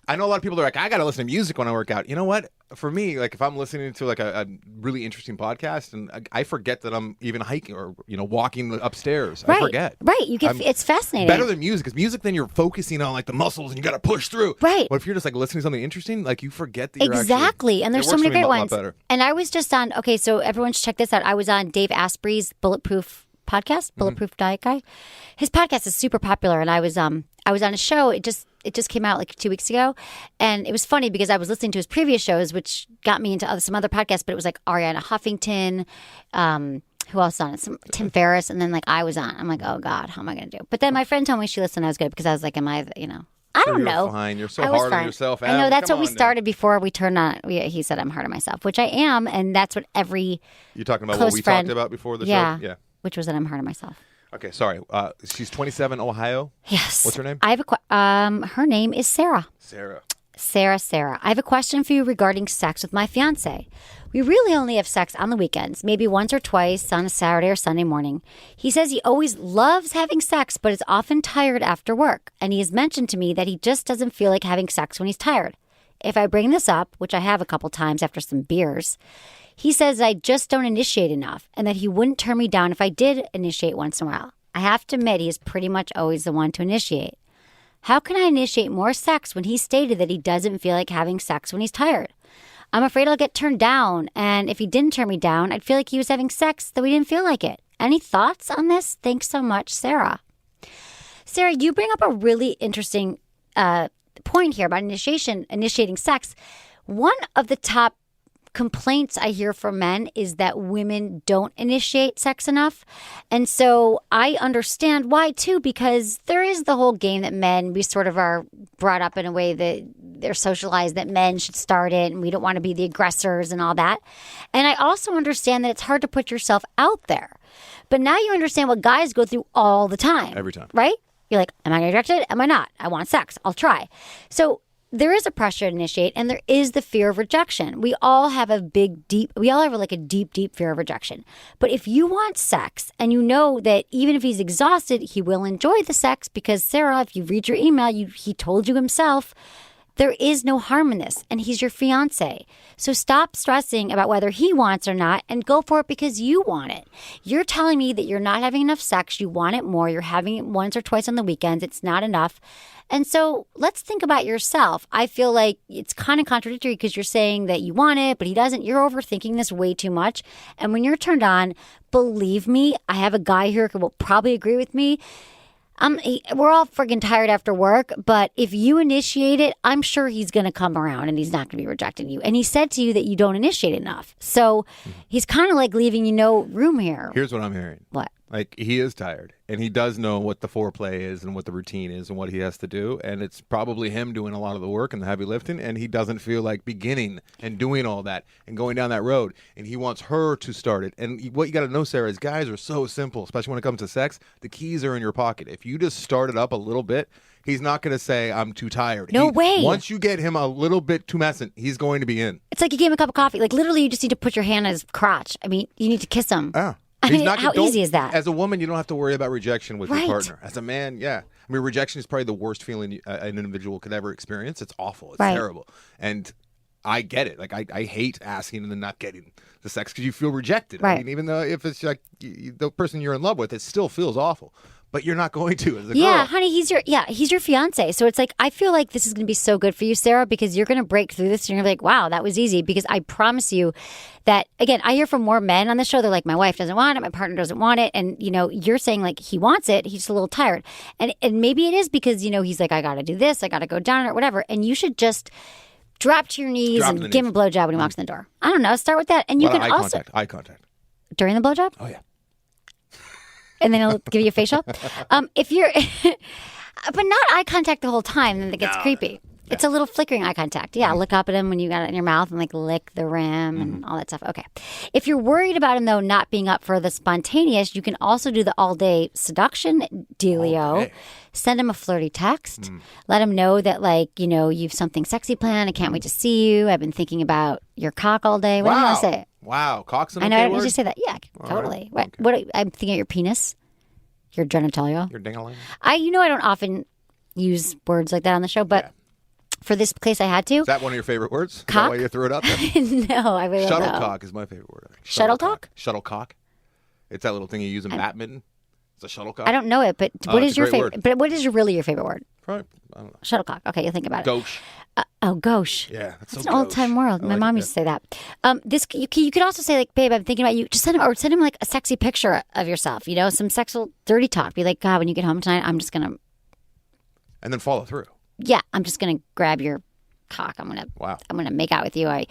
I know a lot of people that are like, I got to listen to music when I work out. You know what? For me, like if I'm listening to like a really interesting podcast, and I forget that I'm even hiking or walking upstairs. right, I forget. right. You get it's fascinating. Better than music, because music then you're focusing on like the muscles and you got to push through. Right. But if you're just like listening to something interesting, like you forget that you're exactly. And there's it so works many for me great a lot ones. better. And I was just on. Okay, so everyone should check this out. I was on Dave Asprey's Bulletproof podcast, Bulletproof Diet Guy. His podcast is super popular, and I was on a show. It just came out like 2 weeks ago, and it was funny because I was listening to his previous shows, which got me into some other podcasts. But it was like Ariana Huffington, who else on it? Tim Ferriss, and then like I was on. I'm like, oh God, how am I going to do? But then my friend told me she listened. I was good because I was like, am I? I don't You're know. fine. You're so I was hard on fine. yourself. I know Adam. that's Come what we on now. started before we turned on. He said I'm hard on myself, which I am, and that's what every You're talking about close what we friend, talked about before the yeah, show? Yeah. which was that I'm hard on myself. Okay, sorry. She's 27, Ohio. Yes. What's her name? I have her name is Sarah. Sarah. Sarah. I have a question for you regarding sex with my fiance. We really only have sex on the weekends, maybe once or twice on a Saturday or Sunday morning. He says he always loves having sex, but is often tired after work. And he has mentioned to me that he just doesn't feel like having sex when he's tired. If I bring this up, which I have a couple times after some beers, he says I just don't initiate enough and that he wouldn't turn me down if I did initiate once in a while. I have to admit he is pretty much always the one to initiate. How can I initiate more sex when he stated that he doesn't feel like having sex when he's tired? I'm afraid I'll get turned down, and if he didn't turn me down, I'd feel like he was having sex, though he didn't feel like it. Any thoughts on this? Thanks so much, Sarah. Sarah, you bring up a really interesting point here about initiating sex. One of the top complaints I hear from men is that women don't initiate sex enough. And so I understand why too, because there is the whole game that we sort of are brought up in a way that they're socialized that men should start it and we don't want to be the aggressors and all that. And I also understand that it's hard to put yourself out there. But now you understand what guys go through all the time. Every time. Right? You're like, am I going to reject it? Am I not? I want sex. I'll try. So there is a pressure to initiate, and there is the fear of rejection. We all have a deep fear of rejection. But if you want sex and you know that even if he's exhausted, he will enjoy the sex because, Sarah, if you read your email, he told you himself, there is no harm in this, and he's your fiance. So stop stressing about whether he wants or not and go for it because you want it. You're telling me that you're not having enough sex, you want it more, you're having it once or twice on the weekends, it's not enough. And so let's think about yourself. I feel like it's kind of contradictory because you're saying that you want it, but he doesn't. You're overthinking this way too much. And when you're turned on, believe me, I have a guy here who will probably agree with me. We're all friggin' tired after work, but if you initiate it, I'm sure he's going to come around and he's not going to be rejecting you. And he said to you that you don't initiate enough. So he's kind of like leaving you no room here. Here's what I'm hearing. What? Like, he is tired, and he does know what the foreplay is and what the routine is and what he has to do, and it's probably him doing a lot of the work and the heavy lifting, and he doesn't feel like beginning and doing all that and going down that road, and he wants her to start it. And what you got to know, Sarah, is guys are so simple, especially when it comes to sex. The keys are in your pocket. If you just start it up a little bit, he's not going to say, I'm too tired. No way. Once you get him a little bit tumescent, he's going to be in. It's like you gave him a cup of coffee. Like, literally, you just need to put your hand on his crotch. I mean, you need to kiss him. Yeah. I mean, how easy is that? As a woman, you don't have to worry about rejection with Right. your partner. As a man, yeah. I mean, rejection is probably the worst feeling an individual could ever experience. It's awful. It's Right. terrible. And I get it. Like, I hate asking and then not getting the sex because you feel rejected. Right. I mean, even though if it's like the person you're in love with, it still feels awful. But you're not going to as a girl. Yeah, honey, he's your fiance. So it's like, I feel like this is going to be so good for you, Sarah, because you're going to break through this and you're going to be like, wow, that was easy. Because I promise you that, again, I hear from more men on the show. They're like, my wife doesn't want it. My partner doesn't want it. And, you're saying like he wants it. He's just a little tired. And maybe it is because, he's like, I got to do this. I got to go down or whatever. And you should just drop to your knees and give him a blowjob when he walks in the door. I don't know. Start with that. And you can also. Eye contact. During the blowjob? Oh, yeah. And then he'll give you a facial. If you're, but not eye contact the whole time, then it gets creepy. It's a little flickering eye contact. Yeah, look up at him when you got it in your mouth and like lick the rim and all that stuff. Okay. If you're worried about him though not being up for the spontaneous, you can also do the all day seduction dealio. Okay. Send him a flirty text. Let him know that like you've something sexy planned. I can't wait to see you. I've been thinking about your cock all day. What do you want to say? Wow, cock's an I know. okay I didn't word? just say that. Yeah, totally. Right. What I'm thinking of your penis, your genitalia. Your ding-a-ling? I don't often use words like that on the show, but for this case, I had to. Is that one of your favorite words? Is Cock? that why you threw it up there? No, I really don't know. Shuttlecock is my favorite word. I think. Shuttlecock? Shuttlecock. It's that little thing you use in badminton. It's a shuttlecock. I don't know it, but what it's is a your great favorite? word. But what is really your favorite word? Probably, I don't know. Shuttlecock. Okay, you'll think about it. Gauche. Gauche. Yeah, that's That's so an old time gauche. world. I My like mom it, used to say that. This you could also say like, babe, I'm thinking about you. Just send him like a sexy picture of yourself. Some sexual dirty talk. Be like, God, when you get home tonight, I'm just gonna. And then follow through. Yeah, I'm just gonna grab your cock. I'm gonna make out with you. I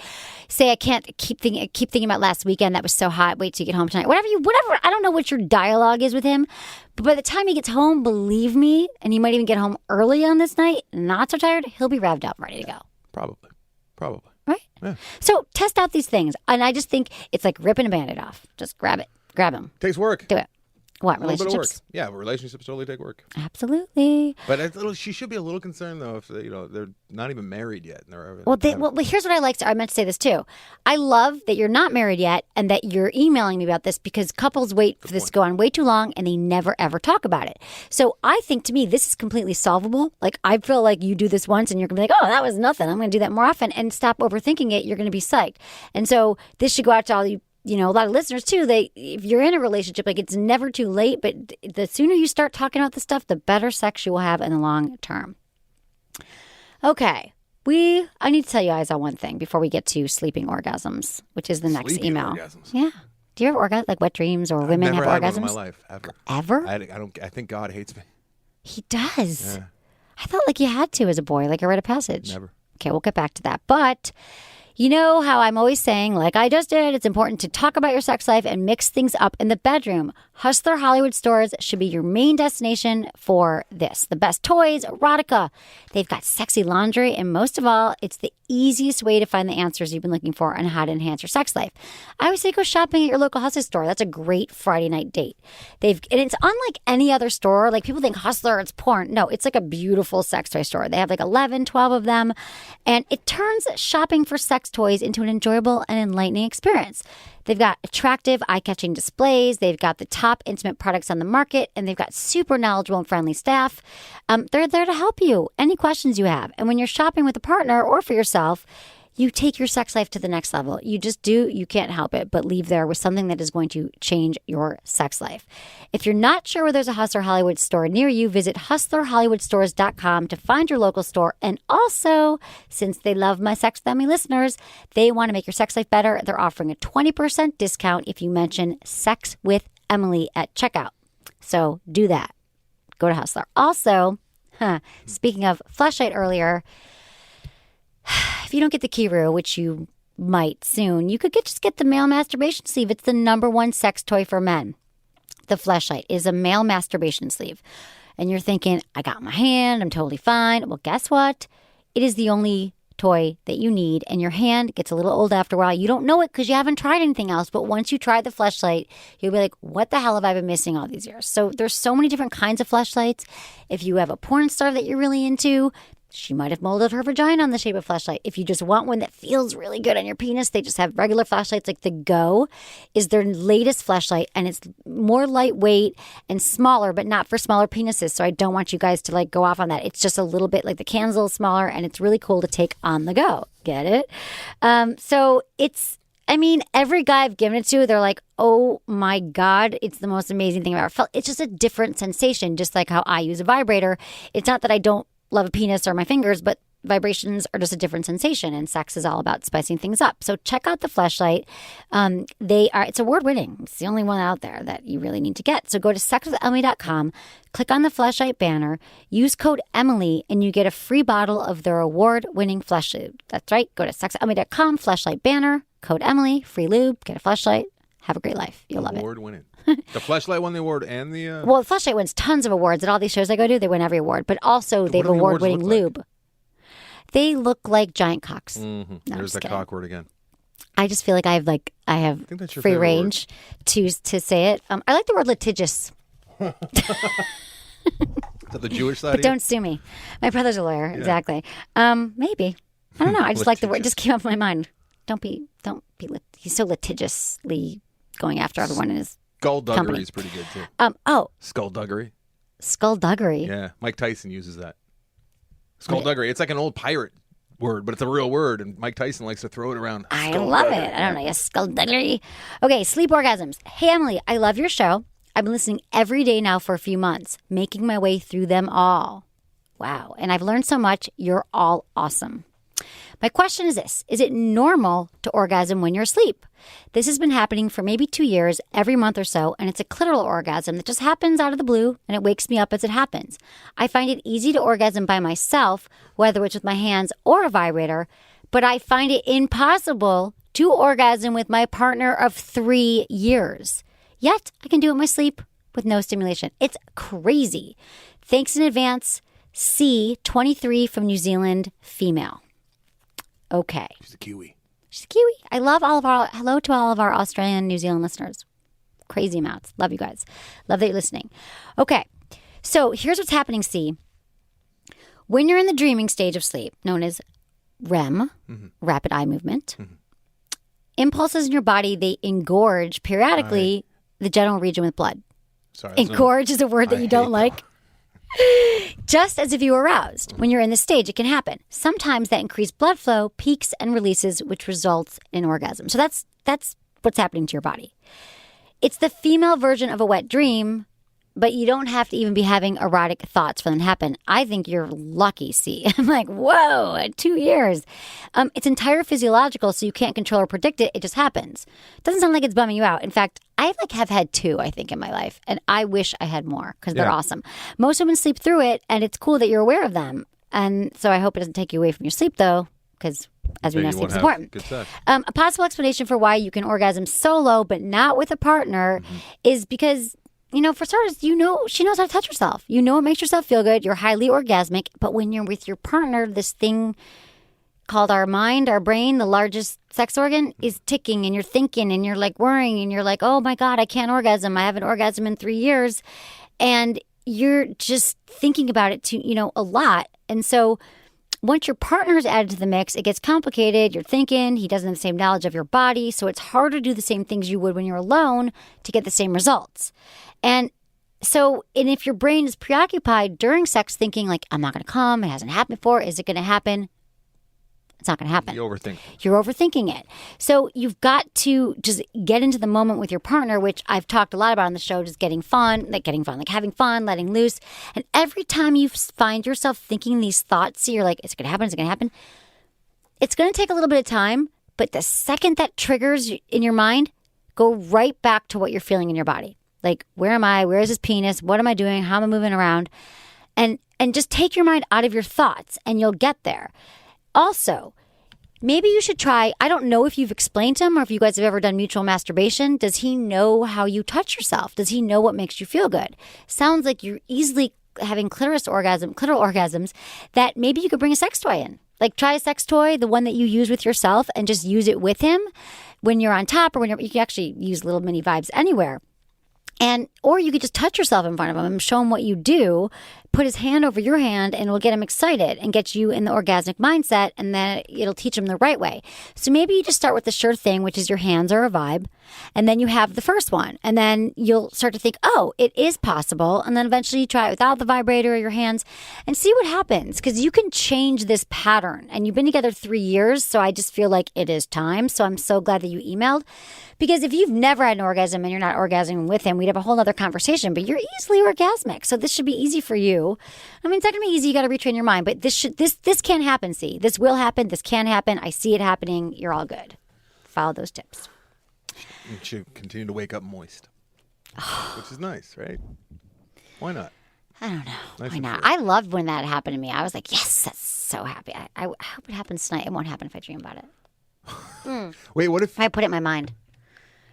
say I can't keep thinking about last weekend. That was so hot. Wait till you get home tonight. Whatever. I don't know what your dialogue is with him, but by the time he gets home, believe me, and he might even get home early on this night, not so tired, he'll be revved up, ready to go. Probably. Right? Yeah. So test out these things, and I just think it's like ripping a Band-Aid off. Just grab him, Takes work. do it. What, A little bit of work. relationships? Yeah, but relationships totally take work. Absolutely. But she should be a little concerned though if they're not even married yet. And Well, here's what I like. I meant to say this too. I love that you're not married yet and that you're emailing me about this because couples wait for this to go on way too long and they never ever talk about it. So I think to me this is completely solvable. Like I feel like you do this once and you're gonna be like, oh, that was nothing. I'm gonna do that more often and stop overthinking it. You're gonna be psyched. And so this should go out to all you. A lot of listeners too, if you're in a relationship, like it's never too late, but the sooner you start talking about this stuff, the better sex you will have in the long term. Okay. I need to tell you guys on one thing before we get to sleeping orgasms, which is the next Sleeping email. orgasms. Yeah. Do you have like wet dreams or women Never have had orgasms? one in my life ever. Ever? I think God hates me. He does. Yeah. I thought like you had to as a boy, like a rite of passage. Never. Okay, we'll get back to that. But you know how I'm always saying, like I just did, it's important to talk about your sex life and mix things up in the bedroom. Hustler Hollywood stores should be your main destination for this. The best toys, erotica. They've got sexy laundry, and most of all, it's the easiest way to find the answers you've been looking for on how to enhance your sex life. I always say go shopping at your local Hustler store. That's a great Friday night date. And it's unlike any other store. Like people think Hustler, it's porn. No, it's like a beautiful sex toy store. They have like 11, 12 of them, and it turns shopping for sex toys into an enjoyable and enlightening experience. They've got attractive, eye-catching displays. They've got the top intimate products on the market, and they've got super knowledgeable and friendly staff. They're there to help you. Any questions you have. And when you're shopping with a partner or for yourself, you take your sex life to the next level. You just do. You can't help it but leave there with something that is going to change your sex life. If you're not sure where there's a Hustler Hollywood store near you, visit hustlerhollywoodstores.com to find your local store. And also, since they love my Sex Family listeners, they want to make your sex life better. They're offering a 20% discount if you mention Sex with Emily at checkout. So do that. Go to Hustler. Also, speaking of fleshlight earlier, if you don't get the Kiru, which you might soon, you could just get the male masturbation sleeve. It's the #1 sex toy for men. the fleshlight is a male masturbation sleeve. And you're thinking, I got my hand, I'm totally fine. Well, guess what? It is the only toy that you need, and your hand gets a little old after a while. You don't know it because you haven't tried anything else, but once you try the fleshlight, you'll be like, what the hell have I been missing all these years? So there's so many different kinds of fleshlights. If you have a porn star that you're really into, she might have molded her vagina on the shape of fleshlight. If you just want one that feels really good on your penis, they just have regular fleshlights. Like the Go is their latest fleshlight, and it's more lightweight and smaller, but not for smaller penises. So I don't want you guys to like go off on that. It's just a little bit like the can's a little smaller, and it's really cool to take on the go. Get it? So it's, I mean, every guy I've given it to, they're like, oh my God, it's the most amazing thing I've ever felt. It's just a different sensation, just like how I use a vibrator. It's not that I don't love a penis or my fingers, but vibrations are just a different sensation, and sex is all about spicing things up. So check out the fleshlight. It's award-winning. It's the only one out there that you really need to get. So go to sexwithemily.com, click on the fleshlight banner, use code Emily, and you get a free bottle of their award-winning flesh lube. That's right. Go to sexwithemily.com, fleshlight banner, code Emily, free lube, get a fleshlight. Have a great life. You'll love it. Award-winning. The fleshlight won the award and the... Well, the fleshlight wins tons of awards. At all these shows I go to, they win every award. But also, they have award-winning lube. They look like giant cocks. Mm-hmm. No, There's the cock word again. I just feel like I have free range to say it. I like the word litigious. Is that the Jewish side? But don't sue me. My brother's a lawyer. Yeah. Exactly. Maybe. I don't know. I just like the word. It just came up in my mind. Don't be. He's so litigiously going after everyone in his Skullduggery is pretty good too. Skullduggery. Skullduggery. Yeah, Mike Tyson uses that. Skullduggery. It's like an old pirate word, but it's a real word, and Mike Tyson likes to throw it around. I love it. I don't know. Yes, skullduggery. Okay, sleep orgasms. Hey, Emily, I love your show. I've been listening every day now for a few months, making my way through them all. Wow. And I've learned so much. You're all awesome. My question is this. Is it normal to orgasm when you're asleep? This has been happening for maybe 2 years, every month or so, and it's a clitoral orgasm that just happens out of the blue, and it wakes me up as it happens. I find it easy to orgasm by myself, whether it's with my hands or a vibrator, but I find it impossible to orgasm with my partner of 3 years. Yet, I can do it in my sleep with no stimulation. It's crazy. Thanks in advance. C, 23 from New Zealand, female. Okay. She's a Kiwi. She's a Kiwi. Hello to all of our Australian, New Zealand listeners. Crazy amounts. Love you guys. Love that you're listening. Okay. So here's what's happening, C. When you're in the dreaming stage of sleep, known as REM, rapid eye movement, impulses in your body, they engorge periodically the genital region with blood. Sorry. Engorge is a word that you don't like. Just as if you were aroused. When you're in this stage, it can happen. Sometimes that increased blood flow peaks and releases, which results in orgasm. So that's what's happening to your body. It's the female version of a wet dream, but you don't have to even be having erotic thoughts for them to happen. I think you're lucky, C. I'm like, whoa, 2 years. It's entire physiological, so you can't control or predict it. It just happens. It doesn't sound like it's bumming you out. In fact, I have had 2, I think, in my life, and I wish I had more because they're awesome. Most women sleep through it, and it's cool that you're aware of them. And so I hope it doesn't take you away from your sleep, though, because as we know, sleep is important. Good sex. A possible explanation for why you can orgasm solo but not with a partner is because, you know, for starters, she knows how to touch herself. You know it makes yourself feel good. You're highly orgasmic. But when you're with your partner, this thing called our mind, our brain, the largest sex organ, is ticking, and you're thinking, and you're like worrying, and you're like, oh my God, I can't orgasm. I haven't orgasmed in 3 years. And you're just thinking about it a lot. And so once your partner is added to the mix, it gets complicated. You're thinking, he doesn't have the same knowledge of your body. So it's harder to do the same things you would when you're alone to get the same results. And if your brain is preoccupied during sex thinking like, I'm not going to come, it hasn't happened before, is it going to happen? It's not going to happen. You're overthinking it. So you've got to just get into the moment with your partner, which I've talked a lot about on the show, just having fun, letting loose. And every time you find yourself thinking these thoughts, you're like, is it going to happen? Is it going to happen? It's going to take a little bit of time, but the second that triggers in your mind, go right back to what you're feeling in your body. Like, where am I? Where is this penis? What am I doing? How am I moving around? And just take your mind out of your thoughts and you'll get there. Also, maybe you should try. I don't know if you've explained to him or if you guys have ever done mutual masturbation. Does he know how you touch yourself? Does he know what makes you feel good? Sounds like you're easily having clitoral orgasms that maybe you could bring a sex toy in. Like try a sex toy, the one that you use with yourself, and just use it with him when you're on top or when you can actually use little mini vibes anywhere. Or you could just touch yourself in front of him and show him what you do, put his hand over your hand, and it'll get him excited and get you in the orgasmic mindset, and then it'll teach him the right way. So maybe you just start with the sure thing, which is your hands are a vibe, and then you have the first one, and then you'll start to think, oh, it is possible, and then eventually you try it without the vibrator or your hands and see what happens, because you can change this pattern, and you've been together 3 years, so I just feel like it is time. So I'm so glad that you emailed, because if you've never had an orgasm and you're not orgasming with him, we'd have a whole other conversation, but you're easily orgasmic, so this should be easy for you. I mean, it's not going to be easy. You got to retrain your mind, but this can happen. See, this will happen. This can happen. I see it happening. You're all good. Follow those tips. You should continue to wake up moist, which is nice, right? Why not? I don't know. Nice. Why not? I loved when that happened to me. I was like, yes, that's so happy. I hope it happens tonight. It won't happen if I dream about it. Wait, what if I put it in my mind?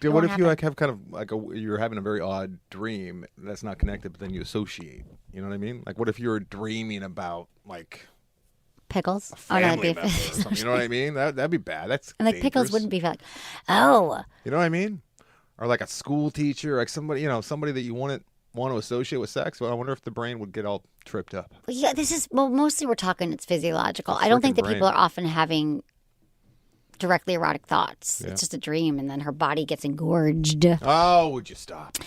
Dude, what if won't you happen. have kind of like you're having a very odd dream that's not connected, but then you associate? You know what I mean? Like, what if you were dreaming about like Pickles? a family member or a something? You know what I mean? That'd be bad. That's And like pickles dangerous. wouldn't be like, oh. You know what I mean? Or like a school teacher, like somebody that you want to associate with sex. Well, I wonder if the brain would get all tripped up. Well, yeah, mostly we're talking it's physiological. I don't think that Freaking people brain. are often having directly erotic thoughts. Yeah. It's just a dream, and then her body gets engorged. Oh, would you stop?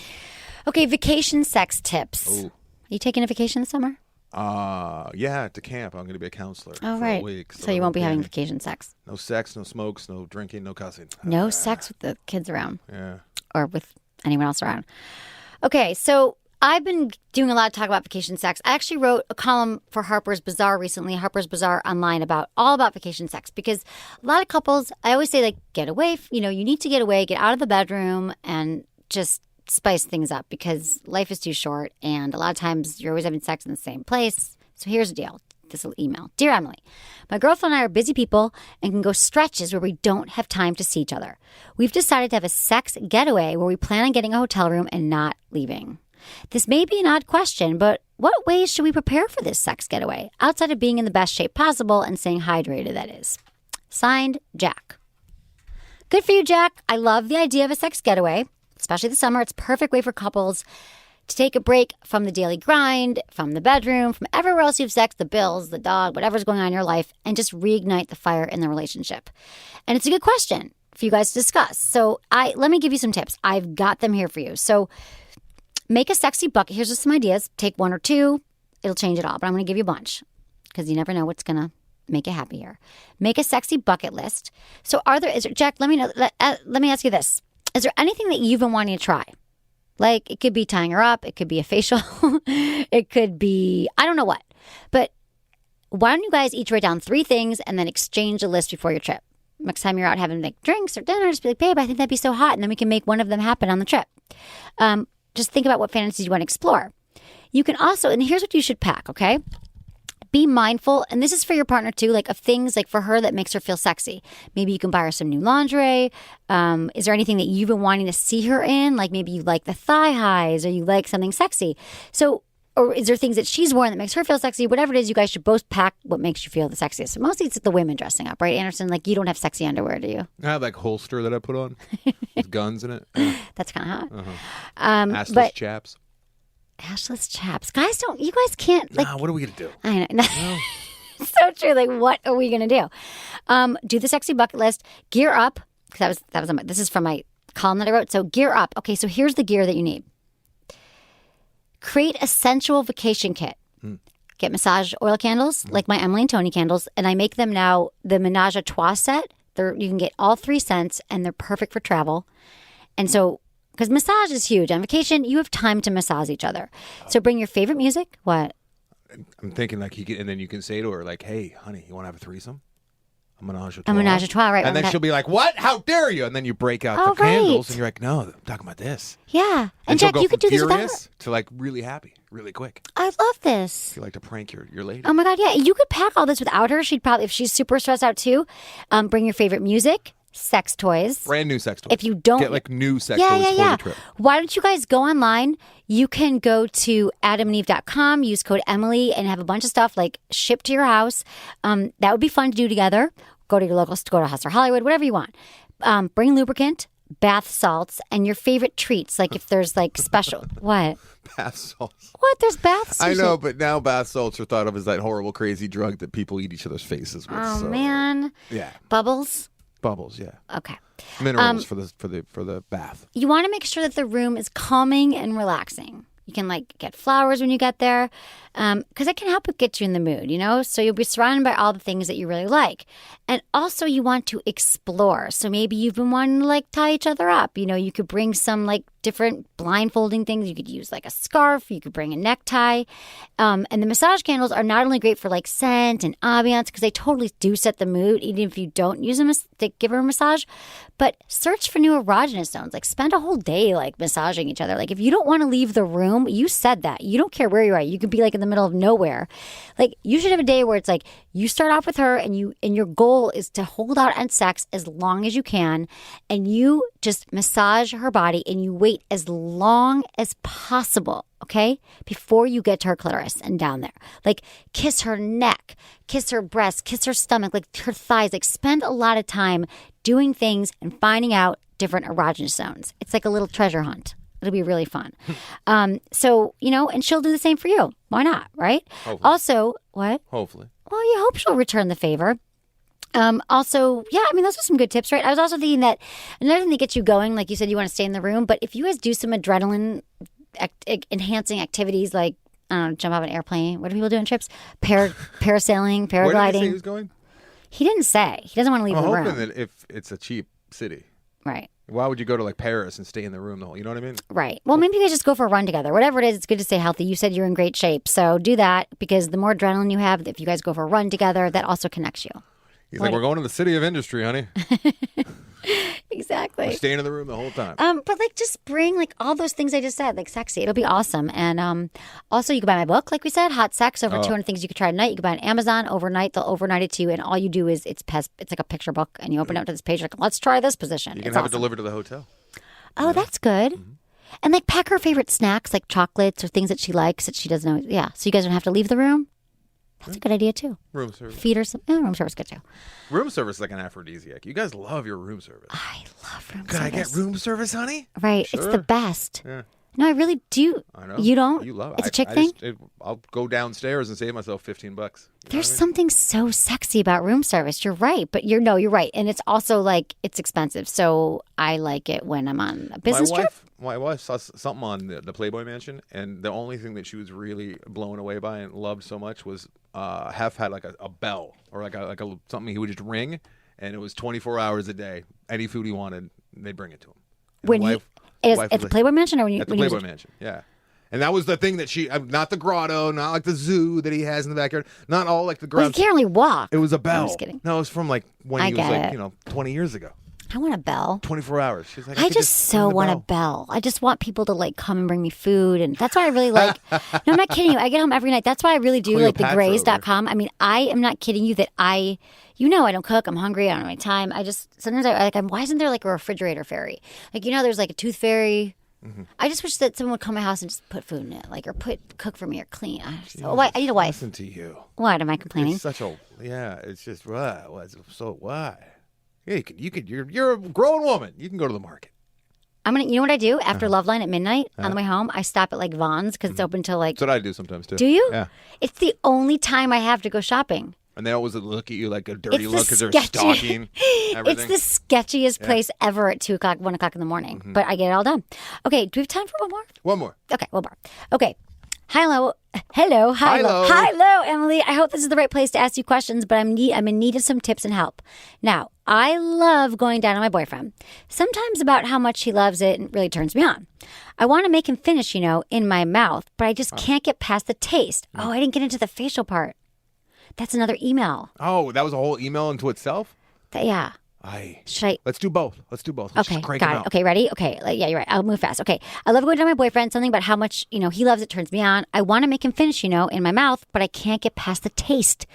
Okay, vacation sex tips. Oh. Are you taking a vacation this summer? Yeah, to camp. I'm going to be a counselor Oh, for right. a week. So you won't be having any- vacation sex. no sex, no smokes, no drinking, no cussing. No sex with the kids around Yeah. or with anyone else around. Okay, so I've been doing a lot of talk about vacation sex. I actually wrote a column for Harper's Bazaar recently, Harper's Bazaar online, all about vacation sex, because a lot of couples, I always say, like, get away. You need to get away, get out of the bedroom, and just spice things up, because life is too short, and a lot of times you're always having sex in the same place. So here's the deal. This little email. Dear Emily, my girlfriend and I are busy people and can go stretches where we don't have time to see each other. We've decided to have a sex getaway where we plan on getting a hotel room and not leaving. This may be an odd question, but what ways should we prepare for this sex getaway outside of being in the best shape possible and staying hydrated, that is? Signed, Jack. Good for you, Jack. I love the idea of a sex getaway, especially this summer. It's a perfect way for couples to take a break from the daily grind, from the bedroom, from everywhere else you have sex, the bills, the dog, whatever's going on in your life, and just reignite the fire in the relationship. And it's a good question for you guys to discuss. So let me give you some tips. I've got them here for you. So make a sexy bucket. Here's just some ideas. Take one or two. It'll change it all, but I'm going to give you a bunch because you never know what's going to make you happier. Make a sexy bucket list. So Jack, let me ask you this. Is there anything that you've been wanting to try? Like, it could be tying her up. It could be a facial. It could be, I don't know what. But why don't you guys each write down 3 things and then exchange a list before your trip? Next time you're out having like drinks or dinner, just be like, babe, I think that'd be so hot. And then we can make one of them happen on the trip. Just think about what fantasies you want to explore. You can also, and here's what you should pack, okay? Be mindful, and this is for your partner too, like of things like for her that makes her feel sexy. Maybe you can buy her some new lingerie. Is there anything that you've been wanting to see her in? Like maybe you like the thigh highs or you like something sexy. So, or is there things that she's worn that makes her feel sexy? Whatever it is, you guys should both pack what makes you feel the sexiest. So mostly it's the women dressing up, right, Anderson? Like you don't have sexy underwear, do you? I have like holster that I put on with guns in it. Yeah. That's kind of hot. Assless but chaps. ashless chaps. You guys can't like. What are we gonna do? I know. So true. Like, what are we gonna do? Do the sexy bucket list. Gear up. Because this is from my column that I wrote. So gear up. Okay, so here's the gear that you need. Create a sensual vacation kit. Get massage oil candles, like my Emily and Tony candles, and I make them now the Menage a Trois set. You can get all 3 scents, and they're perfect for travel. And so, because massage is huge. On vacation, you have time to massage each other. So bring your favorite music. What? I'm thinking like and then you can say to her like, "Hey, honey, you want to have a threesome?" a menage a A menage a trois, right? And then remember she'll be like, "What? How dare you?" And then you break out Oh, the candles, right. and you're like, "No, I'm talking about this." that? Yeah. And she'll Jack, go you from could do this without her. furious to like really happy, really quick. I love this. You like to prank your lady. Oh my God, yeah. You could pack all this without her. She'd probably, if she's super stressed out too, bring your favorite music, sex toys. Brand new sex toys. If you don't get like new sex toys for the trip. Why don't you guys go online? You can go to adamandeve.com, use code Emily, and have a bunch of stuff like shipped to your house. That would be fun to do together. Go to your local, go to Hustler Hollywood, whatever you want. Bring lubricant, bath salts, and your favorite treats. Like if there's like special, what? Bath salts. What? There's bath salts. I know, but now bath salts are thought of as that horrible, crazy drug that people eat each other's faces with. Oh so, man. Yeah. Bubbles. Bubbles. Yeah. Okay. Minerals for the bath. You want to make sure that the room is calming and relaxing. You can like get flowers when you get there because it can help get you in the mood, you know? So you'll be surrounded by all the things that you really like. And also you want to explore. So maybe you've been wanting to like tie each other up. You know, you could bring some like different blindfolding things. You could use like a scarf. You could bring a necktie. And the massage candles are not only great for like scent and ambiance because they totally do set the mood, even if you don't use them to give her a massage. But search for new erogenous zones. Like spend a whole day like massaging each other. Like if you don't want to leave the room, you said that. You don't care where you are. You could be like in the middle of nowhere. Like you should have a day where it's like you start off with her and your goal is to hold out on sex as long as you can, and you just massage her body and you wait as long as possible, okay, before you get to her clitoris and down there. Like kiss her neck, kiss her breast, kiss her stomach, like her thighs. Like spend a lot of time doing things and finding out different erogenous zones. It's like a little treasure hunt. It'll be really fun. So, you know, and she'll do the same for you. Why not, right? Hopefully. Also, what? Hopefully. Well, you hope she'll return the favor. Also, yeah, I mean, those are some good tips, right? I was also thinking that another thing that gets you going, like you said, you want to stay in the room, but if you guys do some adrenaline enhancing activities like, I don't know, jump off an airplane. What do people do on trips? Parasailing, paragliding. Where did he say he was going? He didn't say. He doesn't want to leave I'm the hoping room. that if it's a cheap city. Right. Why would you go to like Paris and stay in the room the whole? You know what I mean? Right. Well, maybe you guys just go for a run together. Whatever it is, it's good to stay healthy. You said you're in great shape. So do that because the more adrenaline you have, if you guys go for a run together, that also connects you. He's like, we're going to the city of industry, honey. Exactly. We're staying in the room the whole time. But like just bring like all those things I just said, like sexy. It'll be awesome. And also you can buy my book, like we said, Hot Sex, over 200 things you could try tonight. You can buy it on Amazon overnight. They'll overnight it to you. And all you do is it's like a picture book and you open it up to this page like, let's try this position. You can It's have it awesome. delivered to the hotel. Oh, that's good. Mm-hmm. And like pack her favorite snacks, like chocolates or things that she likes that she doesn't know. Yeah. So you guys don't have to leave the room. That's a good idea too. Room service. Feed her some. Room service good too. Room service is like an aphrodisiac. You guys love your room service. I love room Can service. I get room service, honey? Right. It's the Sure. best. Yeah. No, I really do. I know. You don't? You love it. It's a chick thing? I'll go downstairs and save myself $15. You know There's what I mean? something so sexy about room service. You're right. But you're right. And it's also like, it's expensive. So I like it when I'm on a business trip. My wife saw something on the Playboy Mansion, and the only thing that she was really blown away by and loved so much was Hef had like a bell or like a something he would just ring, and it was 24 hours a day. Any food he wanted, they'd bring it to him. And When the he wife is was at the like- Playboy Mansion or when you at the when he Playboy was- Mansion, yeah. And that was the thing that she, not the grotto, not like the zoo that he has in the backyard, not all like the Well, you grounds. can't really walk. It was a bell. I'm just kidding. No, it was from like when I he was get like, it. 20 years ago. I want a bell. 24 hours. She's like, I could just so ring the want a bell. bell. I just want people to like come and bring me food. And that's why I really like, no, I'm not kidding you. I get home every night. That's why I really do like the Cleopatra grays.com. I mean, I am not kidding you that I don't cook. I'm hungry. I don't have any time. I just, sometimes why isn't there like a refrigerator fairy? Like, there's like a tooth fairy. Mm-hmm. I just wish that someone would come to my house and just put food in it, like, or cook for me or clean. I need a wife. Listen to you. What, am I complaining? It's such a, it's just, why? Yeah, you're a grown woman. You can go to the market. I'm going to, you know what I do after Loveline at midnight on the way home? I stop at like Vaughn's because it's open till like, That's what I do sometimes too. do you? Yeah. It's the only time I have to go shopping. And they always look at you like a dirty It's look the because they're sketchy- stalking everything. It's the sketchiest place ever at 2 o'clock, 1 o'clock in the morning. Mm-hmm. But I get it all done. Okay, do we have time for one more? One more. Okay, one more. Okay. Hello, Emily. I hope this is the right place to ask you questions, but I'm in need of some tips and help. Now, I love going down on my boyfriend. Sometimes about how much he loves it and really turns me on. I want to make him finish, in my mouth, but I just can't get past the taste. Oh, I didn't get into the facial part. That's another email. Oh, that was a whole email into itself? Yeah. Should I? Let's do both. Let's Okay, just crank got them it. out. Okay, ready? Okay, yeah, you're right. I'll move fast. Okay, I love going to my boyfriend. Something about how much he loves it turns me on. I want to make him finish, in my mouth, but I can't get past the taste.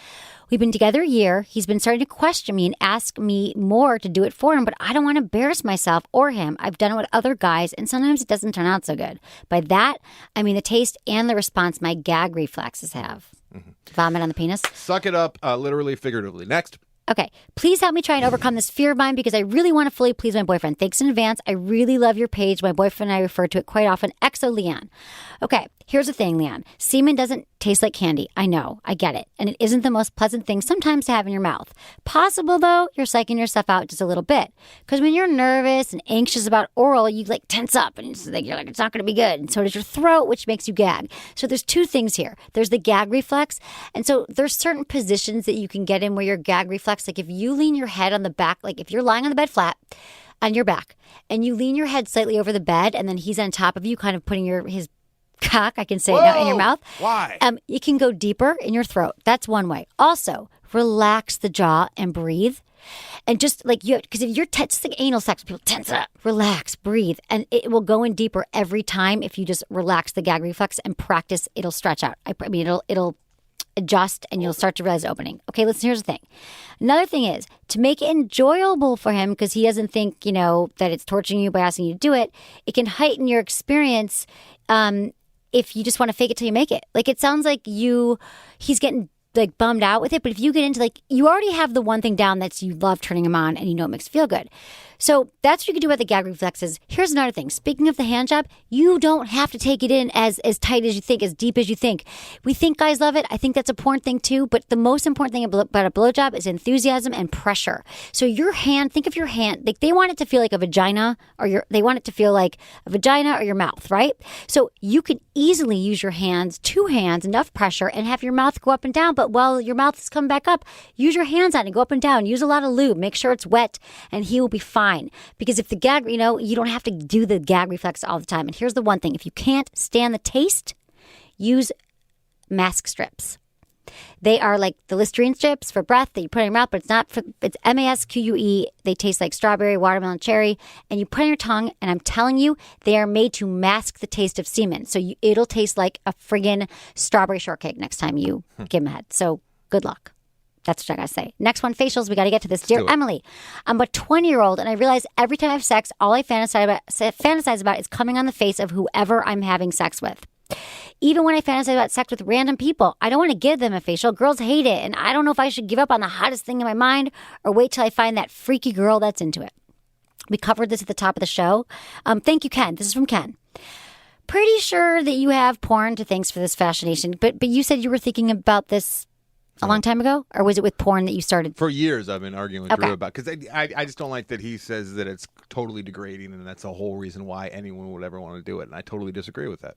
We've been together a year. He's been starting to question me and ask me more to do it for him, but I don't want to embarrass myself or him. I've done it with other guys, and sometimes it doesn't turn out so good. By that, I mean the taste and the response my gag reflexes have. Vomit on the penis. Suck it up, literally, figuratively. Next. Okay, please help me try and overcome this fear of mine because I really want to fully please my boyfriend. Thanks in advance. I really love your page. My boyfriend and I refer to it quite often. Exo Leon. Okay, here's the thing, Leon. Semen doesn't taste like candy. I know. I get it. And it isn't the most pleasant thing sometimes to have in your mouth. Possible, though, you're psyching yourself out just a little bit. Because when you're nervous and anxious about oral, you tense up and you're like, it's not going to be good. And so does your throat, which makes you gag. So there's two things here. There's the gag reflex. And so there's certain positions that you can get in where your gag reflex, like if you lean your head on the back, like if you're lying on the bed flat on your back and you lean your head slightly over the bed and then he's on top of you, kind of putting his cock, I can say it now, in your mouth. Why? You can go deeper in your throat. That's one way. Also, relax the jaw and breathe. And just because if you're just like anal sex, people tense up, relax, breathe, and it will go in deeper every time if you just relax the gag reflex and practice. It'll stretch out. I mean, it'll adjust and you'll start to realize the opening. Okay, listen, here's the thing. Another thing is to make it enjoyable for him because he doesn't think, that it's torturing you by asking you to do it. It can heighten your experience if you just want to fake it till you make it. Like it sounds like he's getting bummed out with it. But if you get into you already have the one thing down that's you love turning him on and it makes you feel good. So that's what you can do about the gag reflexes. Here's another thing. Speaking of the hand job, you don't have to take it in as tight as you think, as deep as you think. We think guys love it. I think that's a porn thing too. But the most important thing about a blowjob is enthusiasm and pressure. So your hand, think of your hand. They want it to feel like a vagina they want it to feel like a vagina or your mouth, right? So you can easily use your hands, two hands, enough pressure and have your mouth go up and down. But while your mouth is coming back up, use your hands on it, go up and down. Use a lot of lube. Make sure it's wet and he will be fine. Because if the gag, you don't have to do the gag reflex all the time. And here's the one thing. If you can't stand the taste, use mask strips. They are like the Listerine strips for breath that you put in your mouth, but it's MASQUE. They taste like strawberry, watermelon, cherry. And you put it on your tongue, and I'm telling you, they are made to mask the taste of semen. So it'll taste like a friggin' strawberry shortcake next time you give them a head. So good luck. That's what I gotta say. Next one, facials. We got to get to this. Dear Emily, I'm a 20-year-old, and I realize every time I have sex, all I fantasize about is coming on the face of whoever I'm having sex with. Even when I fantasize about sex with random people, I don't want to give them a facial. Girls hate it, and I don't know if I should give up on the hottest thing in my mind or wait till I find that freaky girl that's into it. We covered this at the top of the show. Thank you, Ken. This is from Ken. Pretty sure that you have porn to thanks for this fascination, but you said you were thinking about this a long time ago, or was it with porn that you started? For years, I've been arguing with Drew about because I just don't like that he says that it's totally degrading, and that's the whole reason why anyone would ever want to do it. And I totally disagree with that.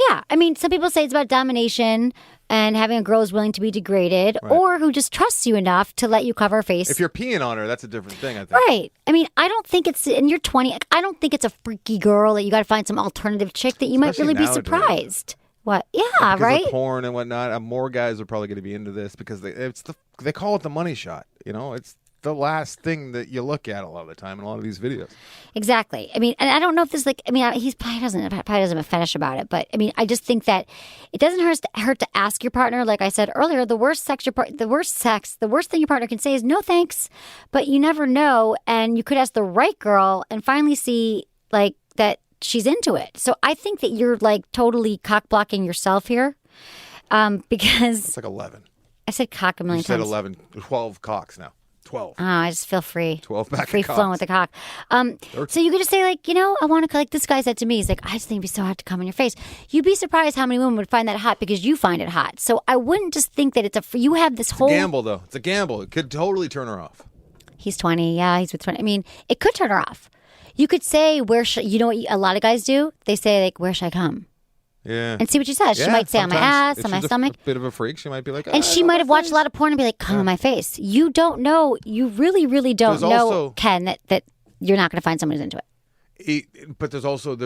Yeah, I mean, some people say it's about domination and having a girl who's willing to be degraded, or who just trusts you enough to let you cover her face. If you're peeing on her, that's a different thing, I think. Right. I mean, I don't think it's, and you're 20, I don't think it's a freaky girl that you got to find some alternative chick that you might really be surprised. What? Yeah, because right? Of porn and whatnot. More guys are probably going to be into this because they call it the money shot. It's the last thing that you look at a lot of the time in a lot of these videos. Exactly. I mean, and I don't know if this he probably doesn't have a fetish about it, but I mean, I just think that it doesn't hurt to ask your partner. Like I said earlier, the worst thing your partner can say is no thanks, but you never know, and you could ask the right girl and finally see that she's into it. So I think that you're totally cock blocking yourself here, because it's 11. I said cock a million times. You said 11, 12 cocks now. 12. Oh, I just feel free. 12 back free flowing with the cock. So you could just say I want to, this guy said to me, he's like, I just think it'd be so hot to come in your face. You'd be surprised how many women would find that hot because you find it hot. So I wouldn't just think that you have this whole gamble though. It's a gamble. It could totally turn her off. He's 20. Yeah, he's with 20. I mean, it could turn her off. You could say, what a lot of guys do? They say, where should I come? Yeah. And see what she says. She might say on my ass, on my stomach. A bit of a freak. She might be like, and she might have watched a lot of porn and be like, come on my face. You don't know. You really, really don't know, Ken, that you're not going to find someone who's into it. But there's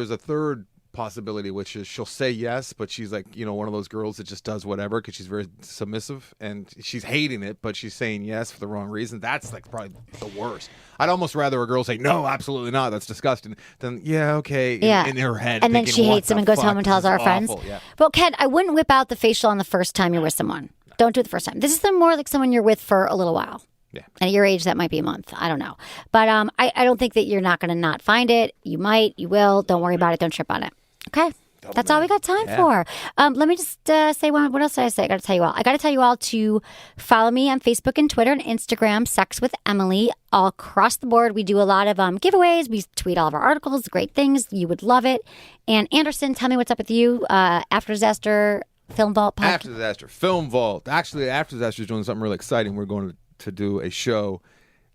a third possibility, which is she'll say yes, but she's like, one of those girls that just does whatever because she's very submissive and she's hating it, but she's saying yes for the wrong reason. That's like probably the worst. I'd almost rather a girl say, no, absolutely not, that's disgusting, than, yeah, okay, in her head. And then she hates him and goes home and tells our friends. Yeah. Well, Ken, I wouldn't whip out the facial on the first time you're with someone. Don't do it the first time. This is more like someone you're with for a little while. Yeah. And at your age, that might be a month. I don't know. But I don't think that you're not going to not find it. You might. You will. Don't worry about it. Don't trip on it. Okay? That's all we got time for. Let me just say what else did I say? I got to tell you all. I got to tell you all to follow me on Facebook and Twitter and Instagram, Sex with Emily. All across the board, we do a lot of giveaways. We tweet all of our articles, great things. You would love it. And Anderson, tell me what's up with you. After Disaster Film Vault podcast. After Disaster Film Vault. Actually, After Disaster is doing something really exciting. We're going to do a show.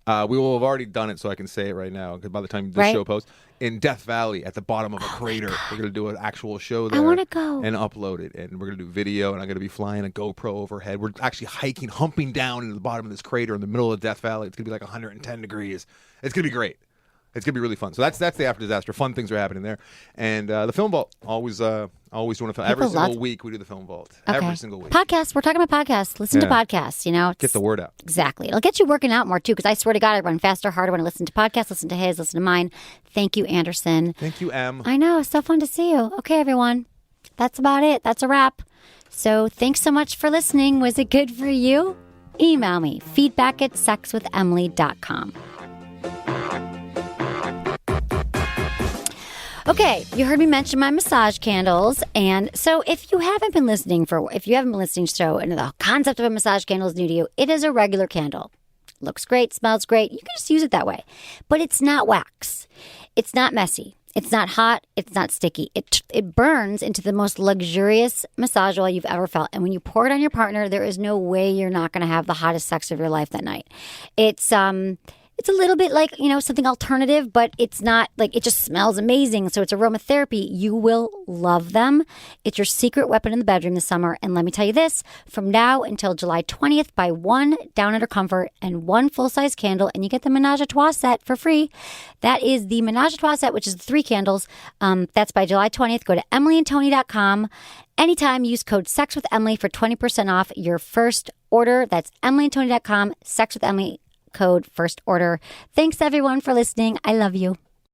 We will have already done it, so I can say it right now, because by the time this show posts, in Death Valley at the bottom of a crater. We're going to do an actual show there. I want to go. And upload it. And we're going to do video, and I'm going to be flying a GoPro overhead. We're actually humping down into the bottom of this crater in the middle of Death Valley. It's going to be like 110 degrees. It's going to be great. It's going to be really fun. So that's the After Disaster. Fun things are happening there. And the Film Vault, always doing a film. Every single week we do the Film Vault. Okay. Every single week. Podcasts. We're talking about podcasts. Listen to podcasts, Get the word out. Exactly. It'll get you working out more, too, because I swear to God, I run faster, harder when I listen to podcasts, listen to his, listen to mine. Thank you, Anderson. Thank you, Em. I know. It's so fun to see you. Okay, everyone. That's about it. That's a wrap. So thanks so much for listening. Was it good for you? Email me, feedback@sexwithemily.com. Okay, you heard me mention my massage candles, and so if you haven't been listening to the show and the concept of a massage candle is new to you, it is a regular candle. Looks great, smells great. You can just use it that way. But it's not wax. It's not messy. It's not hot. It's not sticky. It burns into the most luxurious massage oil you've ever felt. And when you pour it on your partner, there is no way you're not going to have the hottest sex of your life that night. It's a little bit like, something alternative, but it's not like it just smells amazing. So it's aromatherapy. You will love them. It's your secret weapon in the bedroom this summer. And let me tell you this, from now until July 20th, buy one Down Under Comfort and one full-size candle, and you get the Menage a Trois set for free. That is the Menage a Trois set, which is the 3 candles. That's by July 20th. Go to emilyandtony.com. Anytime, use code SEXWITHEMILY for 20% off your first order. That's emilyandtony.com, SEXWITHEMILY. Code first order. Thanks everyone for listening. I love you.